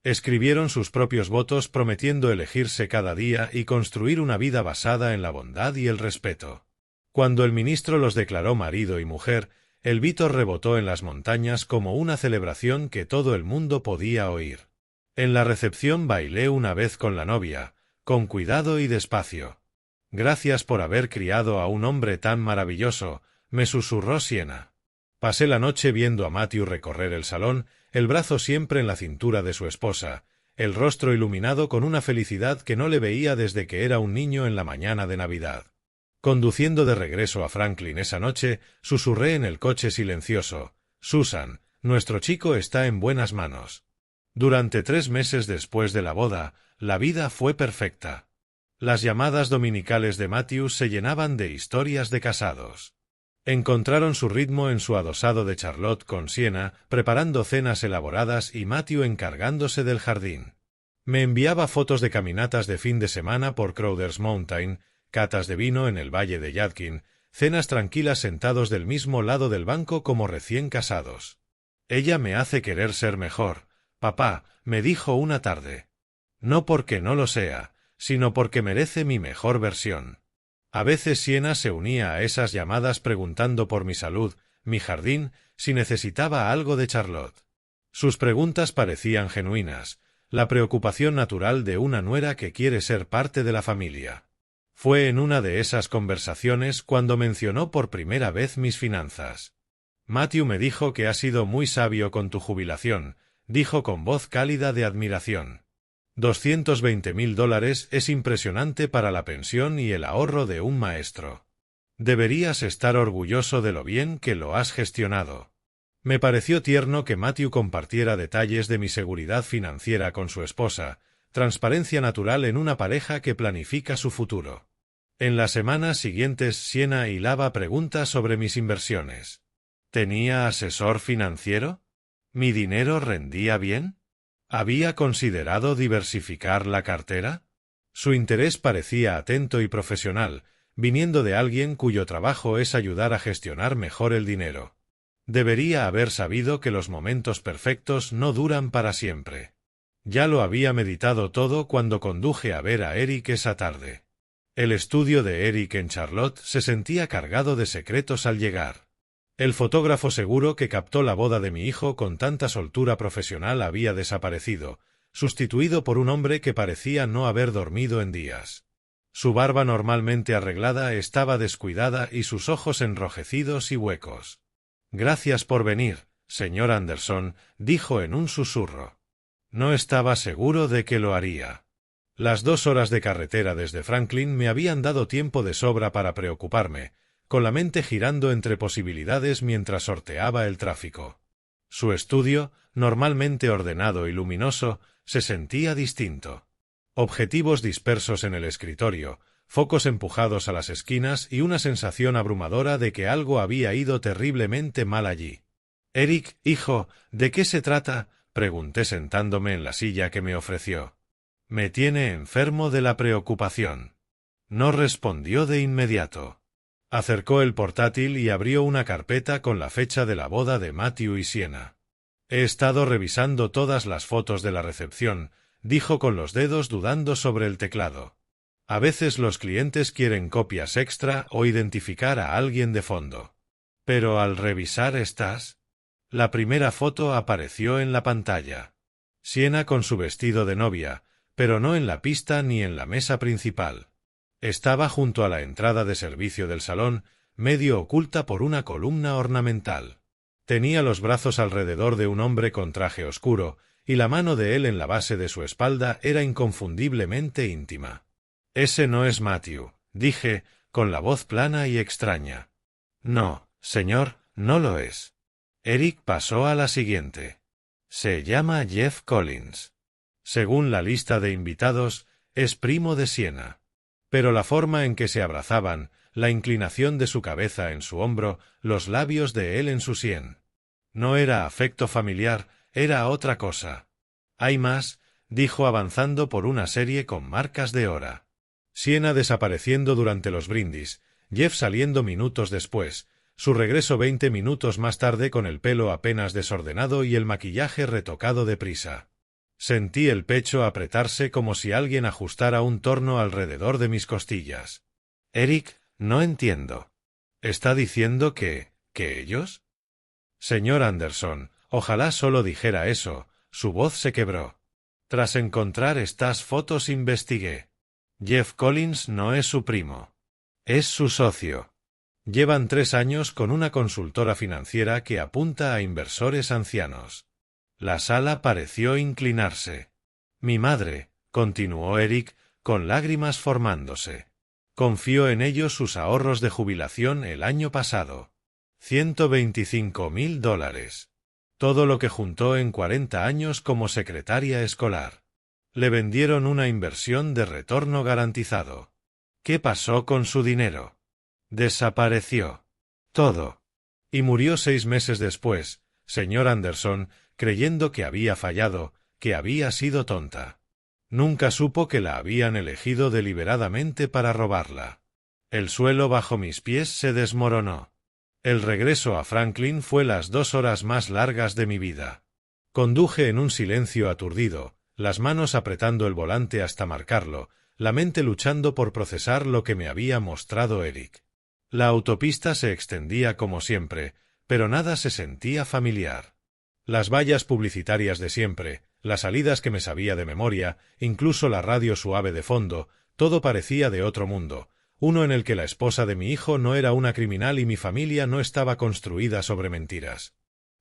Escribieron sus propios votos prometiendo elegirse cada día y construir una vida basada en la bondad y el respeto. Cuando el ministro los declaró marido y mujer, el Vítor rebotó en las montañas como una celebración que todo el mundo podía oír. En la recepción bailé una vez con la novia, con cuidado y despacio. Gracias por haber criado a un hombre tan maravilloso, me susurró Siena. Pasé la noche viendo a Matthew recorrer el salón, el brazo siempre en la cintura de su esposa, el rostro iluminado con una felicidad que no le veía desde que era un niño en la mañana de Navidad. Conduciendo de regreso a Franklin esa noche, susurré en el coche silencioso: «Susan, nuestro chico está en buenas manos». Durante 3 meses después de la boda, la vida fue perfecta. Las llamadas dominicales de Matthew se llenaban de historias de casados. Encontraron su ritmo en su adosado de Charlotte con Siena, preparando cenas elaboradas y Matthew encargándose del jardín. Me enviaba fotos de caminatas de fin de semana por Crowder's Mountain, catas de vino en el valle de Yadkin, cenas tranquilas sentados del mismo lado del banco como recién casados. «Ella me hace querer ser mejor, papá», me dijo una tarde. «No porque no lo sea, sino porque merece mi mejor versión». A veces Siena se unía a esas llamadas preguntando por mi salud, mi jardín, si necesitaba algo de Charlotte. Sus preguntas parecían genuinas, la preocupación natural de una nuera que quiere ser parte de la familia. Fue en una de esas conversaciones cuando mencionó por primera vez mis finanzas. «Matthew me dijo que has sido muy sabio con tu jubilación», dijo con voz cálida de admiración. $220,000 es impresionante para la pensión y el ahorro de un maestro. Deberías estar orgulloso de lo bien que lo has gestionado. Me pareció tierno que Matthew compartiera detalles de mi seguridad financiera con su esposa, transparencia natural en una pareja que planifica su futuro. En las semanas siguientes Siena hilaba preguntas sobre mis inversiones. ¿Tenía asesor financiero? ¿Mi dinero rendía bien? ¿Había considerado diversificar la cartera? Su interés parecía atento y profesional, viniendo de alguien cuyo trabajo es ayudar a gestionar mejor el dinero. Debería haber sabido que los momentos perfectos no duran para siempre. Ya lo había meditado todo cuando conduje a ver a Eric esa tarde. El estudio de Eric en Charlotte se sentía cargado de secretos al llegar. El fotógrafo seguro que captó la boda de mi hijo con tanta soltura profesional había desaparecido, sustituido por un hombre que parecía no haber dormido en días. Su barba normalmente arreglada estaba descuidada y sus ojos enrojecidos y huecos. «Gracias por venir, señor Anderson», dijo en un susurro. No estaba seguro de que lo haría. Las 2 horas de carretera desde Franklin me habían dado tiempo de sobra para preocuparme, con la mente girando entre posibilidades mientras sorteaba el tráfico. Su estudio, normalmente ordenado y luminoso, se sentía distinto. Objetivos dispersos en el escritorio, focos empujados a las esquinas y una sensación abrumadora de que algo había ido terriblemente mal allí. «Eric, hijo, ¿de qué se trata?», pregunté sentándome en la silla que me ofreció. «Me tiene enfermo de la preocupación». No respondió de inmediato. Acercó el portátil y abrió una carpeta con la fecha de la boda de Matthew y Sienna. «He estado revisando todas las fotos de la recepción», dijo con los dedos dudando sobre el teclado. «A veces los clientes quieren copias extra o identificar a alguien de fondo. Pero al revisar estas...». La primera foto apareció en la pantalla. Sienna con su vestido de novia, pero no en la pista ni en la mesa principal. Estaba junto a la entrada de servicio del salón, medio oculta por una columna ornamental. Tenía los brazos alrededor de un hombre con traje oscuro, y la mano de él en la base de su espalda era inconfundiblemente íntima. «Ese no es Matthew», dije, con la voz plana y extraña. «No, señor, no lo es». Eric pasó a la siguiente. «Se llama Jeff Collins. Según la lista de invitados, es primo de Sienna». Pero la forma en que se abrazaban, la inclinación de su cabeza en su hombro, los labios de él en su sien. No era afecto familiar, era otra cosa. «Hay más», dijo avanzando por una serie con marcas de hora. Sienna desapareciendo durante los brindis, Jeff saliendo minutos después, su regreso 20 minutos más tarde con el pelo apenas desordenado y el maquillaje retocado deprisa. Sentí el pecho apretarse como si alguien ajustara un torno alrededor de mis costillas. «Eric, no entiendo. ¿Está diciendo que ellos?» «Señor Anderson, ojalá solo dijera eso», su voz se quebró. «Tras encontrar estas fotos investigué. Jeff Collins no es su primo. Es su socio. Llevan 3 años con una consultora financiera que apunta a inversores ancianos». La sala pareció inclinarse. «Mi madre», continuó Eric, con lágrimas formándose. «Confió en ellos sus ahorros de jubilación el año pasado. $125,000. Todo lo que juntó en 40 años como secretaria escolar. Le vendieron una inversión de retorno garantizado. ¿Qué pasó con su dinero? Desapareció. Todo. Y murió 6 meses después, señor Anderson, creyendo que había fallado, que había sido tonta. Nunca supo que la habían elegido deliberadamente para robarla. El suelo bajo mis pies se desmoronó. El regreso a Franklin fue las 2 horas más largas de mi vida. Conduje en un silencio aturdido, las manos apretando el volante hasta marcarlo, la mente luchando por procesar lo que me había mostrado Eric. La autopista se extendía como siempre, pero nada se sentía familiar. Las vallas publicitarias de siempre, las salidas que me sabía de memoria, incluso la radio suave de fondo, todo parecía de otro mundo, uno en el que la esposa de mi hijo no era una criminal y mi familia no estaba construida sobre mentiras.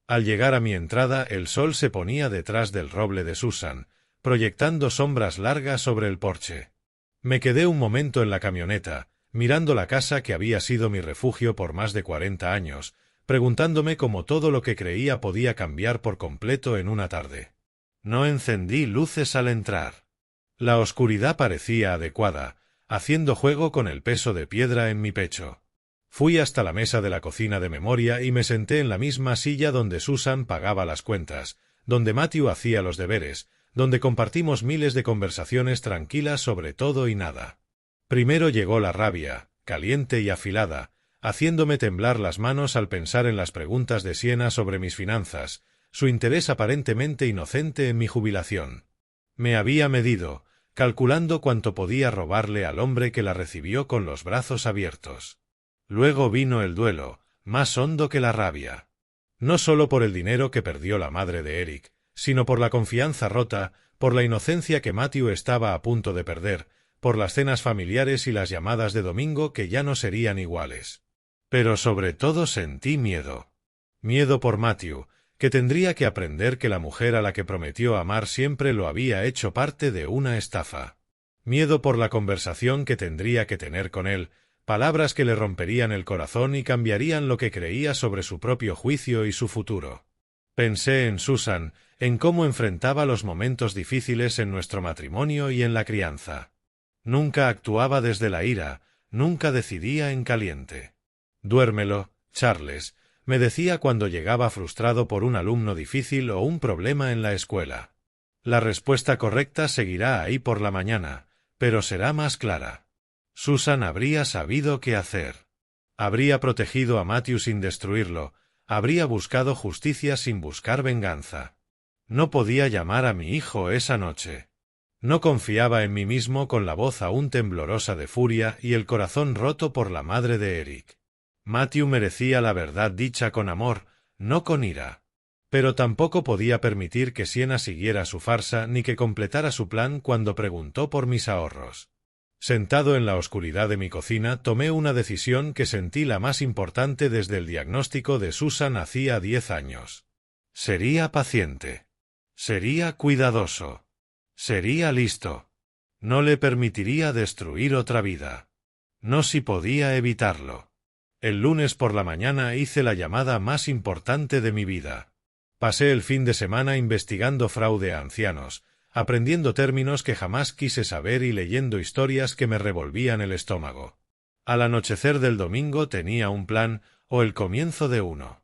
Al llegar a mi entrada, el sol se ponía detrás del roble de Susan, proyectando sombras largas sobre el porche. Me quedé un momento en la camioneta, mirando la casa que había sido mi refugio por más de 40 años, preguntándome cómo todo lo que creía podía cambiar por completo en una tarde. No encendí luces al entrar. La oscuridad parecía adecuada, haciendo juego con el peso de piedra en mi pecho. Fui hasta la mesa de la cocina de memoria y me senté en la misma silla donde Susan pagaba las cuentas, donde Matthew hacía los deberes, donde compartimos miles de conversaciones tranquilas sobre todo y nada. Primero llegó la rabia, caliente y afilada, haciéndome temblar las manos al pensar en las preguntas de Sienna sobre mis finanzas, su interés aparentemente inocente en mi jubilación. Me había medido, calculando cuánto podía robarle al hombre que la recibió con los brazos abiertos. Luego vino el duelo, más hondo que la rabia. No solo por el dinero que perdió la madre de Eric, sino por la confianza rota, por la inocencia que Matthew estaba a punto de perder, por las cenas familiares y las llamadas de domingo que ya no serían iguales. Pero sobre todo sentí miedo. Miedo por Matthew, que tendría que aprender que la mujer a la que prometió amar siempre lo había hecho parte de una estafa. Miedo por la conversación que tendría que tener con él, palabras que le romperían el corazón y cambiarían lo que creía sobre su propio juicio y su futuro. Pensé en Susan, en cómo enfrentaba los momentos difíciles en nuestro matrimonio y en la crianza. Nunca actuaba desde la ira, nunca decidía en caliente. Duérmelo, Charles, me decía cuando llegaba frustrado por un alumno difícil o un problema en la escuela. La respuesta correcta seguirá ahí por la mañana, pero será más clara. Susan habría sabido qué hacer. Habría protegido a Matthew sin destruirlo, habría buscado justicia sin buscar venganza. No podía llamar a mi hijo esa noche. No confiaba en mí mismo con la voz aún temblorosa de furia y el corazón roto por la madre de Eric. Matthew merecía la verdad dicha con amor, no con ira. Pero tampoco podía permitir que Sienna siguiera su farsa ni que completara su plan cuando preguntó por mis ahorros. Sentado en la oscuridad de mi cocina, tomé una decisión que sentí la más importante desde el diagnóstico de Susan hacía 10 años. Sería paciente. Sería cuidadoso. Sería listo. No le permitiría destruir otra vida. No si podía evitarlo. El lunes por la mañana hice la llamada más importante de mi vida. Pasé el fin de semana investigando fraude a ancianos, aprendiendo términos que jamás quise saber y leyendo historias que me revolvían el estómago. Al anochecer del domingo tenía un plan, o el comienzo de uno.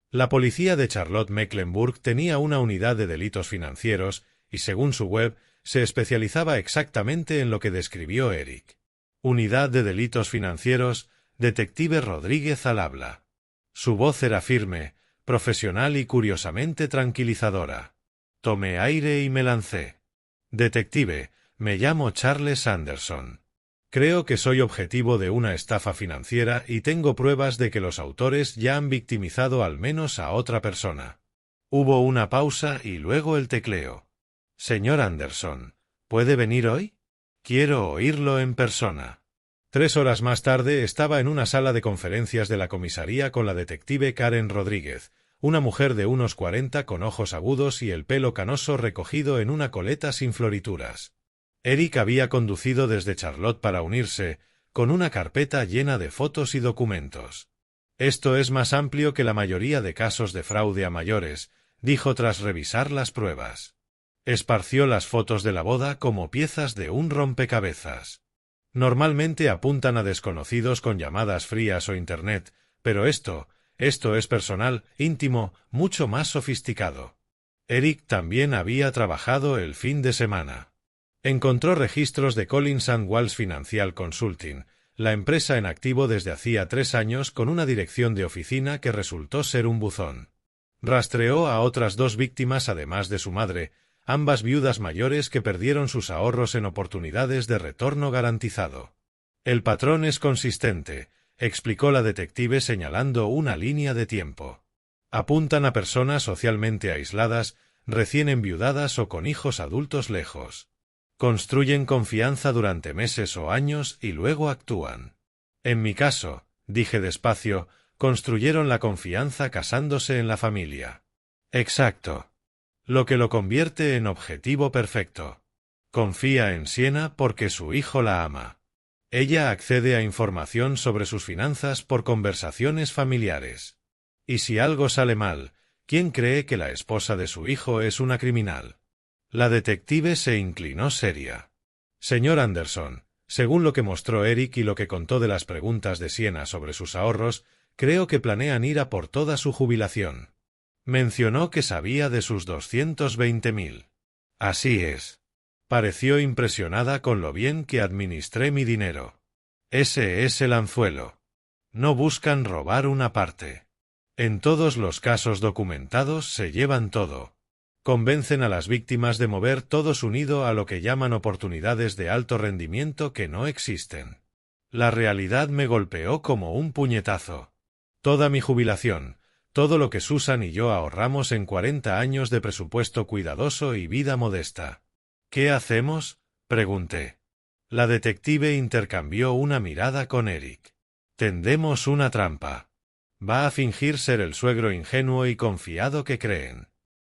La policía de Charlotte-Mecklenburg tenía una unidad de delitos financieros, y según su web, se especializaba exactamente en lo que describió Eric. Unidad de delitos financieros, Detective Rodríguez al habla. Su voz era firme, profesional y curiosamente tranquilizadora. Tomé aire y me lancé. Detective, me llamo Charles Anderson. Creo que soy objetivo de una estafa financiera y tengo pruebas de que los autores ya han victimizado al menos a otra persona. Hubo una pausa y luego el tecleo. Señor Anderson, ¿puede venir hoy? Quiero oírlo en persona. 3 horas más tarde estaba en una sala de conferencias de la comisaría con la detective Karen Rodríguez, una mujer de unos 40 con ojos agudos y el pelo canoso recogido en una coleta sin florituras. Eric había conducido desde Charlotte para unirse, con una carpeta llena de fotos y documentos. Esto es más amplio que la mayoría de casos de fraude a mayores, dijo tras revisar las pruebas. Esparció las fotos de la boda como piezas de un rompecabezas. Normalmente apuntan a desconocidos con llamadas frías o internet, pero esto es personal, íntimo, mucho más sofisticado. Eric también había trabajado el fin de semana. Encontró registros de Collins & Walls Financial Consulting, la empresa en activo desde hacía 3 años con una dirección de oficina que resultó ser un buzón. Rastreó a otras 2 víctimas además de su madre, ambas viudas mayores que perdieron sus ahorros en oportunidades de retorno garantizado. El patrón es consistente, explicó la detective señalando una línea de tiempo. Apuntan a personas socialmente aisladas, recién enviudadas o con hijos adultos lejos. Construyen confianza durante meses o años y luego actúan. En mi caso, dije despacio, construyeron la confianza casándose en la familia. Exacto. Lo que lo convierte en objetivo perfecto. Confía en Sienna porque su hijo la ama. Ella accede a información sobre sus finanzas por conversaciones familiares. Y si algo sale mal, ¿quién cree que la esposa de su hijo es una criminal? La detective se inclinó seria. Señor Anderson, según lo que mostró Eric y lo que contó de las preguntas de Sienna sobre sus ahorros, creo que planean ir a por toda su jubilación. Mencionó que sabía de sus 220.000. Así es. Pareció impresionada con lo bien que administré mi dinero. Ese es el anzuelo. No buscan robar una parte. En todos los casos documentados se llevan todo. Convencen a las víctimas de mover todo su nido a lo que llaman oportunidades de alto rendimiento que no existen. La realidad me golpeó como un puñetazo. Toda mi jubilación, todo lo que Susan y yo ahorramos en 40 años de presupuesto cuidadoso y vida modesta. ¿Qué hacemos?, pregunté. La detective intercambió una mirada con Eric. Tendemos una trampa. Va a fingir ser el suegro ingenuo y confiado que creen.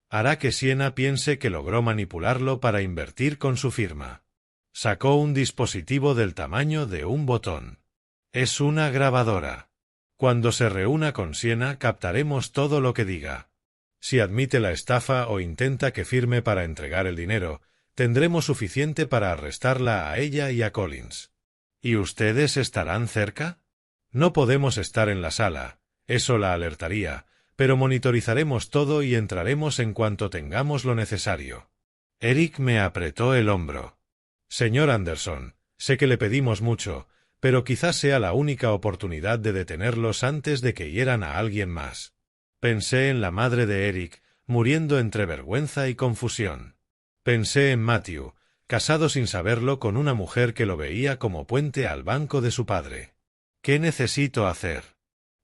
Hará que Sienna piense que logró manipularlo para invertir con su firma. Sacó un dispositivo del tamaño de un botón. Es una grabadora. Cuando se reúna con Sienna captaremos todo lo que diga. Si admite la estafa o intenta que firme para entregar el dinero, tendremos suficiente para arrestarla a ella y a Collins. ¿Y ustedes estarán cerca? No podemos estar en la sala, eso la alertaría, pero monitorizaremos todo y entraremos en cuanto tengamos lo necesario. Eric me apretó el hombro. Señor Anderson, sé que le pedimos mucho, pero quizás sea la única oportunidad de detenerlos antes de que hieran a alguien más. Pensé en la madre de Eric, muriendo entre vergüenza y confusión. Pensé en Matthew, casado sin saberlo con una mujer que lo veía como puente al banco de su padre. ¿Qué necesito hacer?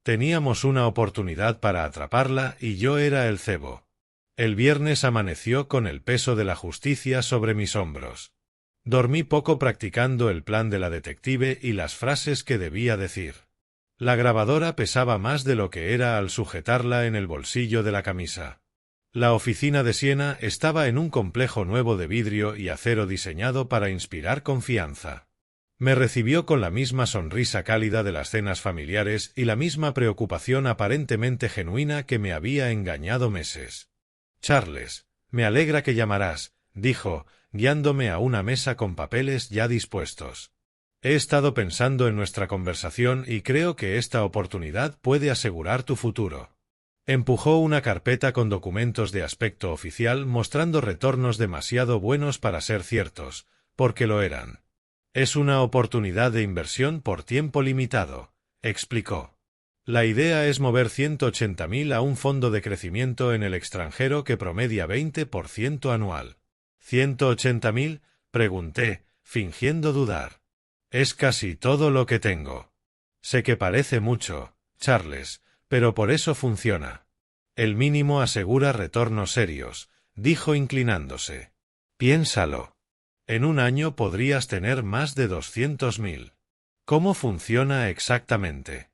Teníamos una oportunidad para atraparla y yo era el cebo. El viernes amaneció con el peso de la justicia sobre mis hombros. Dormí poco practicando el plan de la detective y las frases que debía decir. La grabadora pesaba más de lo que era al sujetarla en el bolsillo de la camisa. La oficina de Siena estaba en un complejo nuevo de vidrio y acero diseñado para inspirar confianza. Me recibió con la misma sonrisa cálida de las cenas familiares y la misma preocupación aparentemente genuina que me había engañado meses. «Charles, me alegra que llamarás», dijo, guiándome a una mesa con papeles ya dispuestos. «He estado pensando en nuestra conversación y creo que esta oportunidad puede asegurar tu futuro». Empujó una carpeta con documentos de aspecto oficial mostrando retornos demasiado buenos para ser ciertos, porque lo eran. «Es una oportunidad de inversión por tiempo limitado», explicó. «La idea es mover 180.000 a un fondo de crecimiento en el extranjero que promedia 20% anual». «¿180.000?» pregunté, fingiendo dudar. «Es casi todo lo que tengo». «Sé que parece mucho, Charles, pero por eso funciona. El mínimo asegura retornos serios», dijo inclinándose. «Piénsalo. En un año podrías tener más de 200.000. ¿Cómo funciona exactamente?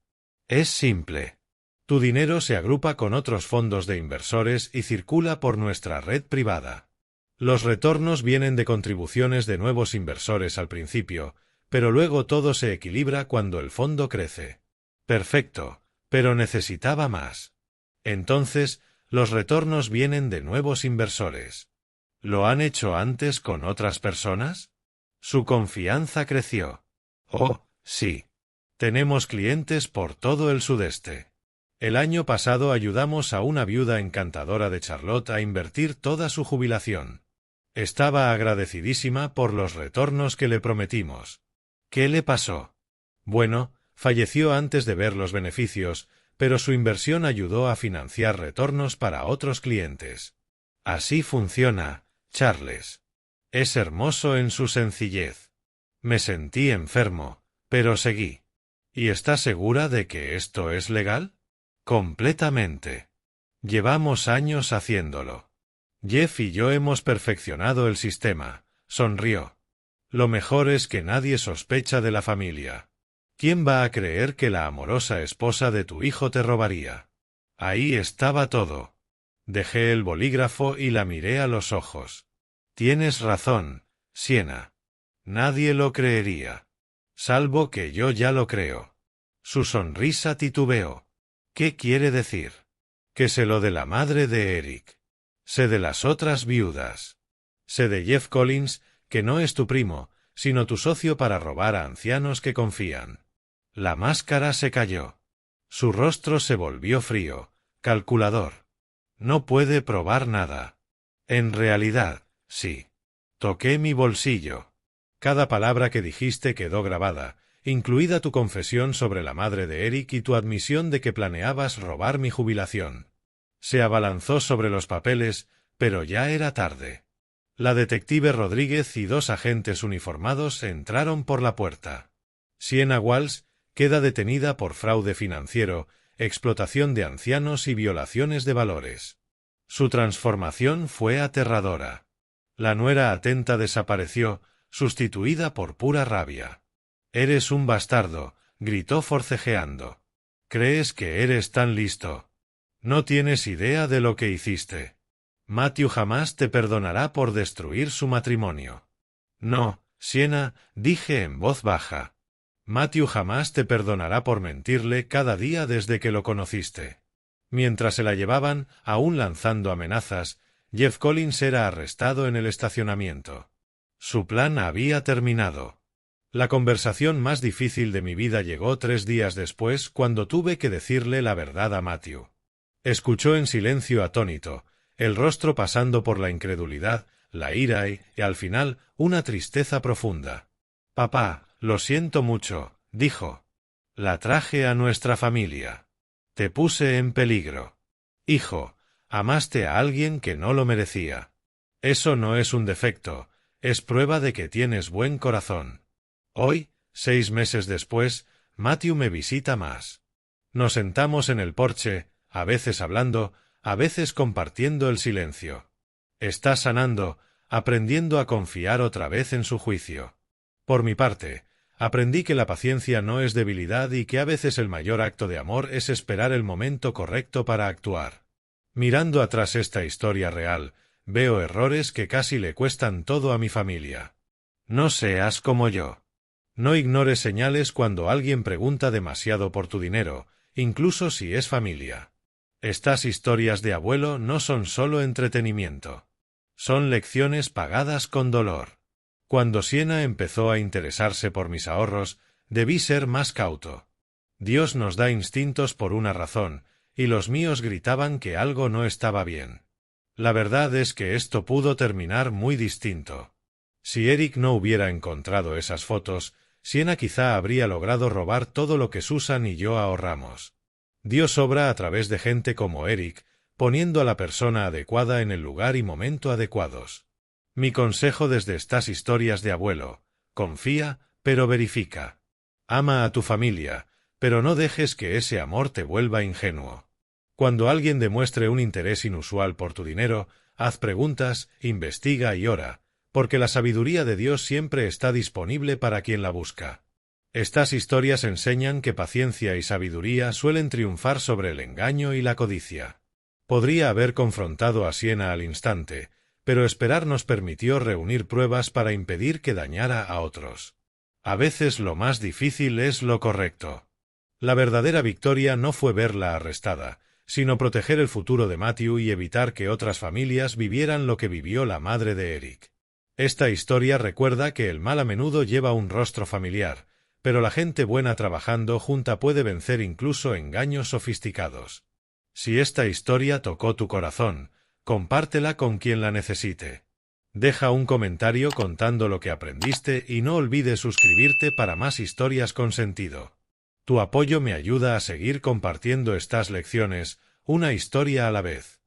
Es simple. Tu dinero se agrupa con otros fondos de inversores y circula por nuestra red privada. Los retornos vienen de contribuciones de nuevos inversores al principio, pero luego todo se equilibra cuando el fondo crece. Perfecto, pero necesitaba más. Entonces, los retornos vienen de nuevos inversores. ¿Lo han hecho antes con otras personas? Su confianza creció. Oh, sí. Tenemos clientes por todo el sudeste. El año pasado ayudamos a una viuda encantadora de Charlotte a invertir toda su jubilación. Estaba agradecidísima por los retornos que le prometimos. ¿Qué le pasó? Bueno, falleció antes de ver los beneficios, pero su inversión ayudó a financiar retornos para otros clientes. Así funciona, Charles. Es hermoso en su sencillez. Me sentí enfermo, pero seguí. ¿Y está segura de que esto es legal? Completamente. Llevamos años haciéndolo. Jeff y yo hemos perfeccionado el sistema, sonrió. Lo mejor es que nadie sospecha de la familia. ¿Quién va a creer que la amorosa esposa de tu hijo te robaría? Ahí estaba todo. Dejé el bolígrafo y la miré a los ojos. Tienes razón, Siena. Nadie lo creería. Salvo que yo ya lo creo. Su sonrisa titubeó. ¿Qué quiere decir? Que sé lo de la madre de Eric. Sé de las otras viudas. Sé de Jeff Collins, que no es tu primo, sino tu socio para robar a ancianos que confían. La máscara se cayó. Su rostro se volvió frío, calculador. No puede probar nada. En realidad, sí. Toqué mi bolsillo. Cada palabra que dijiste quedó grabada, incluida tu confesión sobre la madre de Eric y tu admisión de que planeabas robar mi jubilación. Se abalanzó sobre los papeles, pero ya era tarde. La detective Rodríguez y 2 agentes uniformados entraron por la puerta. Siena Walsh queda detenida por fraude financiero, explotación de ancianos y violaciones de valores. Su transformación fue aterradora. La nuera atenta desapareció, sustituida por pura rabia. «Eres un bastardo», gritó forcejeando. «¿Crees que eres tan listo? No tienes idea de lo que hiciste. Matthew jamás te perdonará por destruir su matrimonio». «No, Siena», dije en voz baja. «Matthew jamás te perdonará por mentirle cada día desde que lo conociste». Mientras se la llevaban, aún lanzando amenazas, Jeff Collins era arrestado en el estacionamiento. Su plan había terminado. La conversación más difícil de mi vida llegó 3 días después, cuando tuve que decirle la verdad a Matthew. Escuchó en silencio atónito, el rostro pasando por la incredulidad, la ira y, al final, una tristeza profunda. «Papá, lo siento mucho», dijo. «La traje a nuestra familia. Te puse en peligro. Hijo, amaste a alguien que no lo merecía. Eso no es un defecto, es prueba de que tienes buen corazón». Hoy, 6 meses después, Matthew me visita más. Nos sentamos en el porche, a veces hablando, a veces compartiendo el silencio. Está sanando, aprendiendo a confiar otra vez en su juicio. Por mi parte, aprendí que la paciencia no es debilidad y que a veces el mayor acto de amor es esperar el momento correcto para actuar. Mirando atrás esta historia real, veo errores que casi le cuestan todo a mi familia. No seas como yo. No ignores señales cuando alguien pregunta demasiado por tu dinero, incluso si es familia. Estas historias de abuelo no son solo entretenimiento. Son lecciones pagadas con dolor. Cuando Siena empezó a interesarse por mis ahorros, debí ser más cauto. Dios nos da instintos por una razón, y los míos gritaban que algo no estaba bien. La verdad es que esto pudo terminar muy distinto. Si Eric no hubiera encontrado esas fotos, Siena quizá habría logrado robar todo lo que Susan y yo ahorramos. Dios obra a través de gente como Eric, poniendo a la persona adecuada en el lugar y momento adecuados. Mi consejo desde estas historias de abuelo: confía, pero verifica. Ama a tu familia, pero no dejes que ese amor te vuelva ingenuo. Cuando alguien demuestre un interés inusual por tu dinero, haz preguntas, investiga y ora, porque la sabiduría de Dios siempre está disponible para quien la busca. Estas historias enseñan que paciencia y sabiduría suelen triunfar sobre el engaño y la codicia. Podría haber confrontado a Siena al instante, pero esperar nos permitió reunir pruebas para impedir que dañara a otros. A veces lo más difícil es lo correcto. La verdadera victoria no fue verla arrestada, sino proteger el futuro de Matthew y evitar que otras familias vivieran lo que vivió la madre de Eric. Esta historia recuerda que el mal a menudo lleva un rostro familiar, pero la gente buena trabajando junta puede vencer incluso engaños sofisticados. Si esta historia tocó tu corazón, compártela con quien la necesite. Deja un comentario contando lo que aprendiste y no olvides suscribirte para más historias con sentido. Tu apoyo me ayuda a seguir compartiendo estas lecciones, una historia a la vez.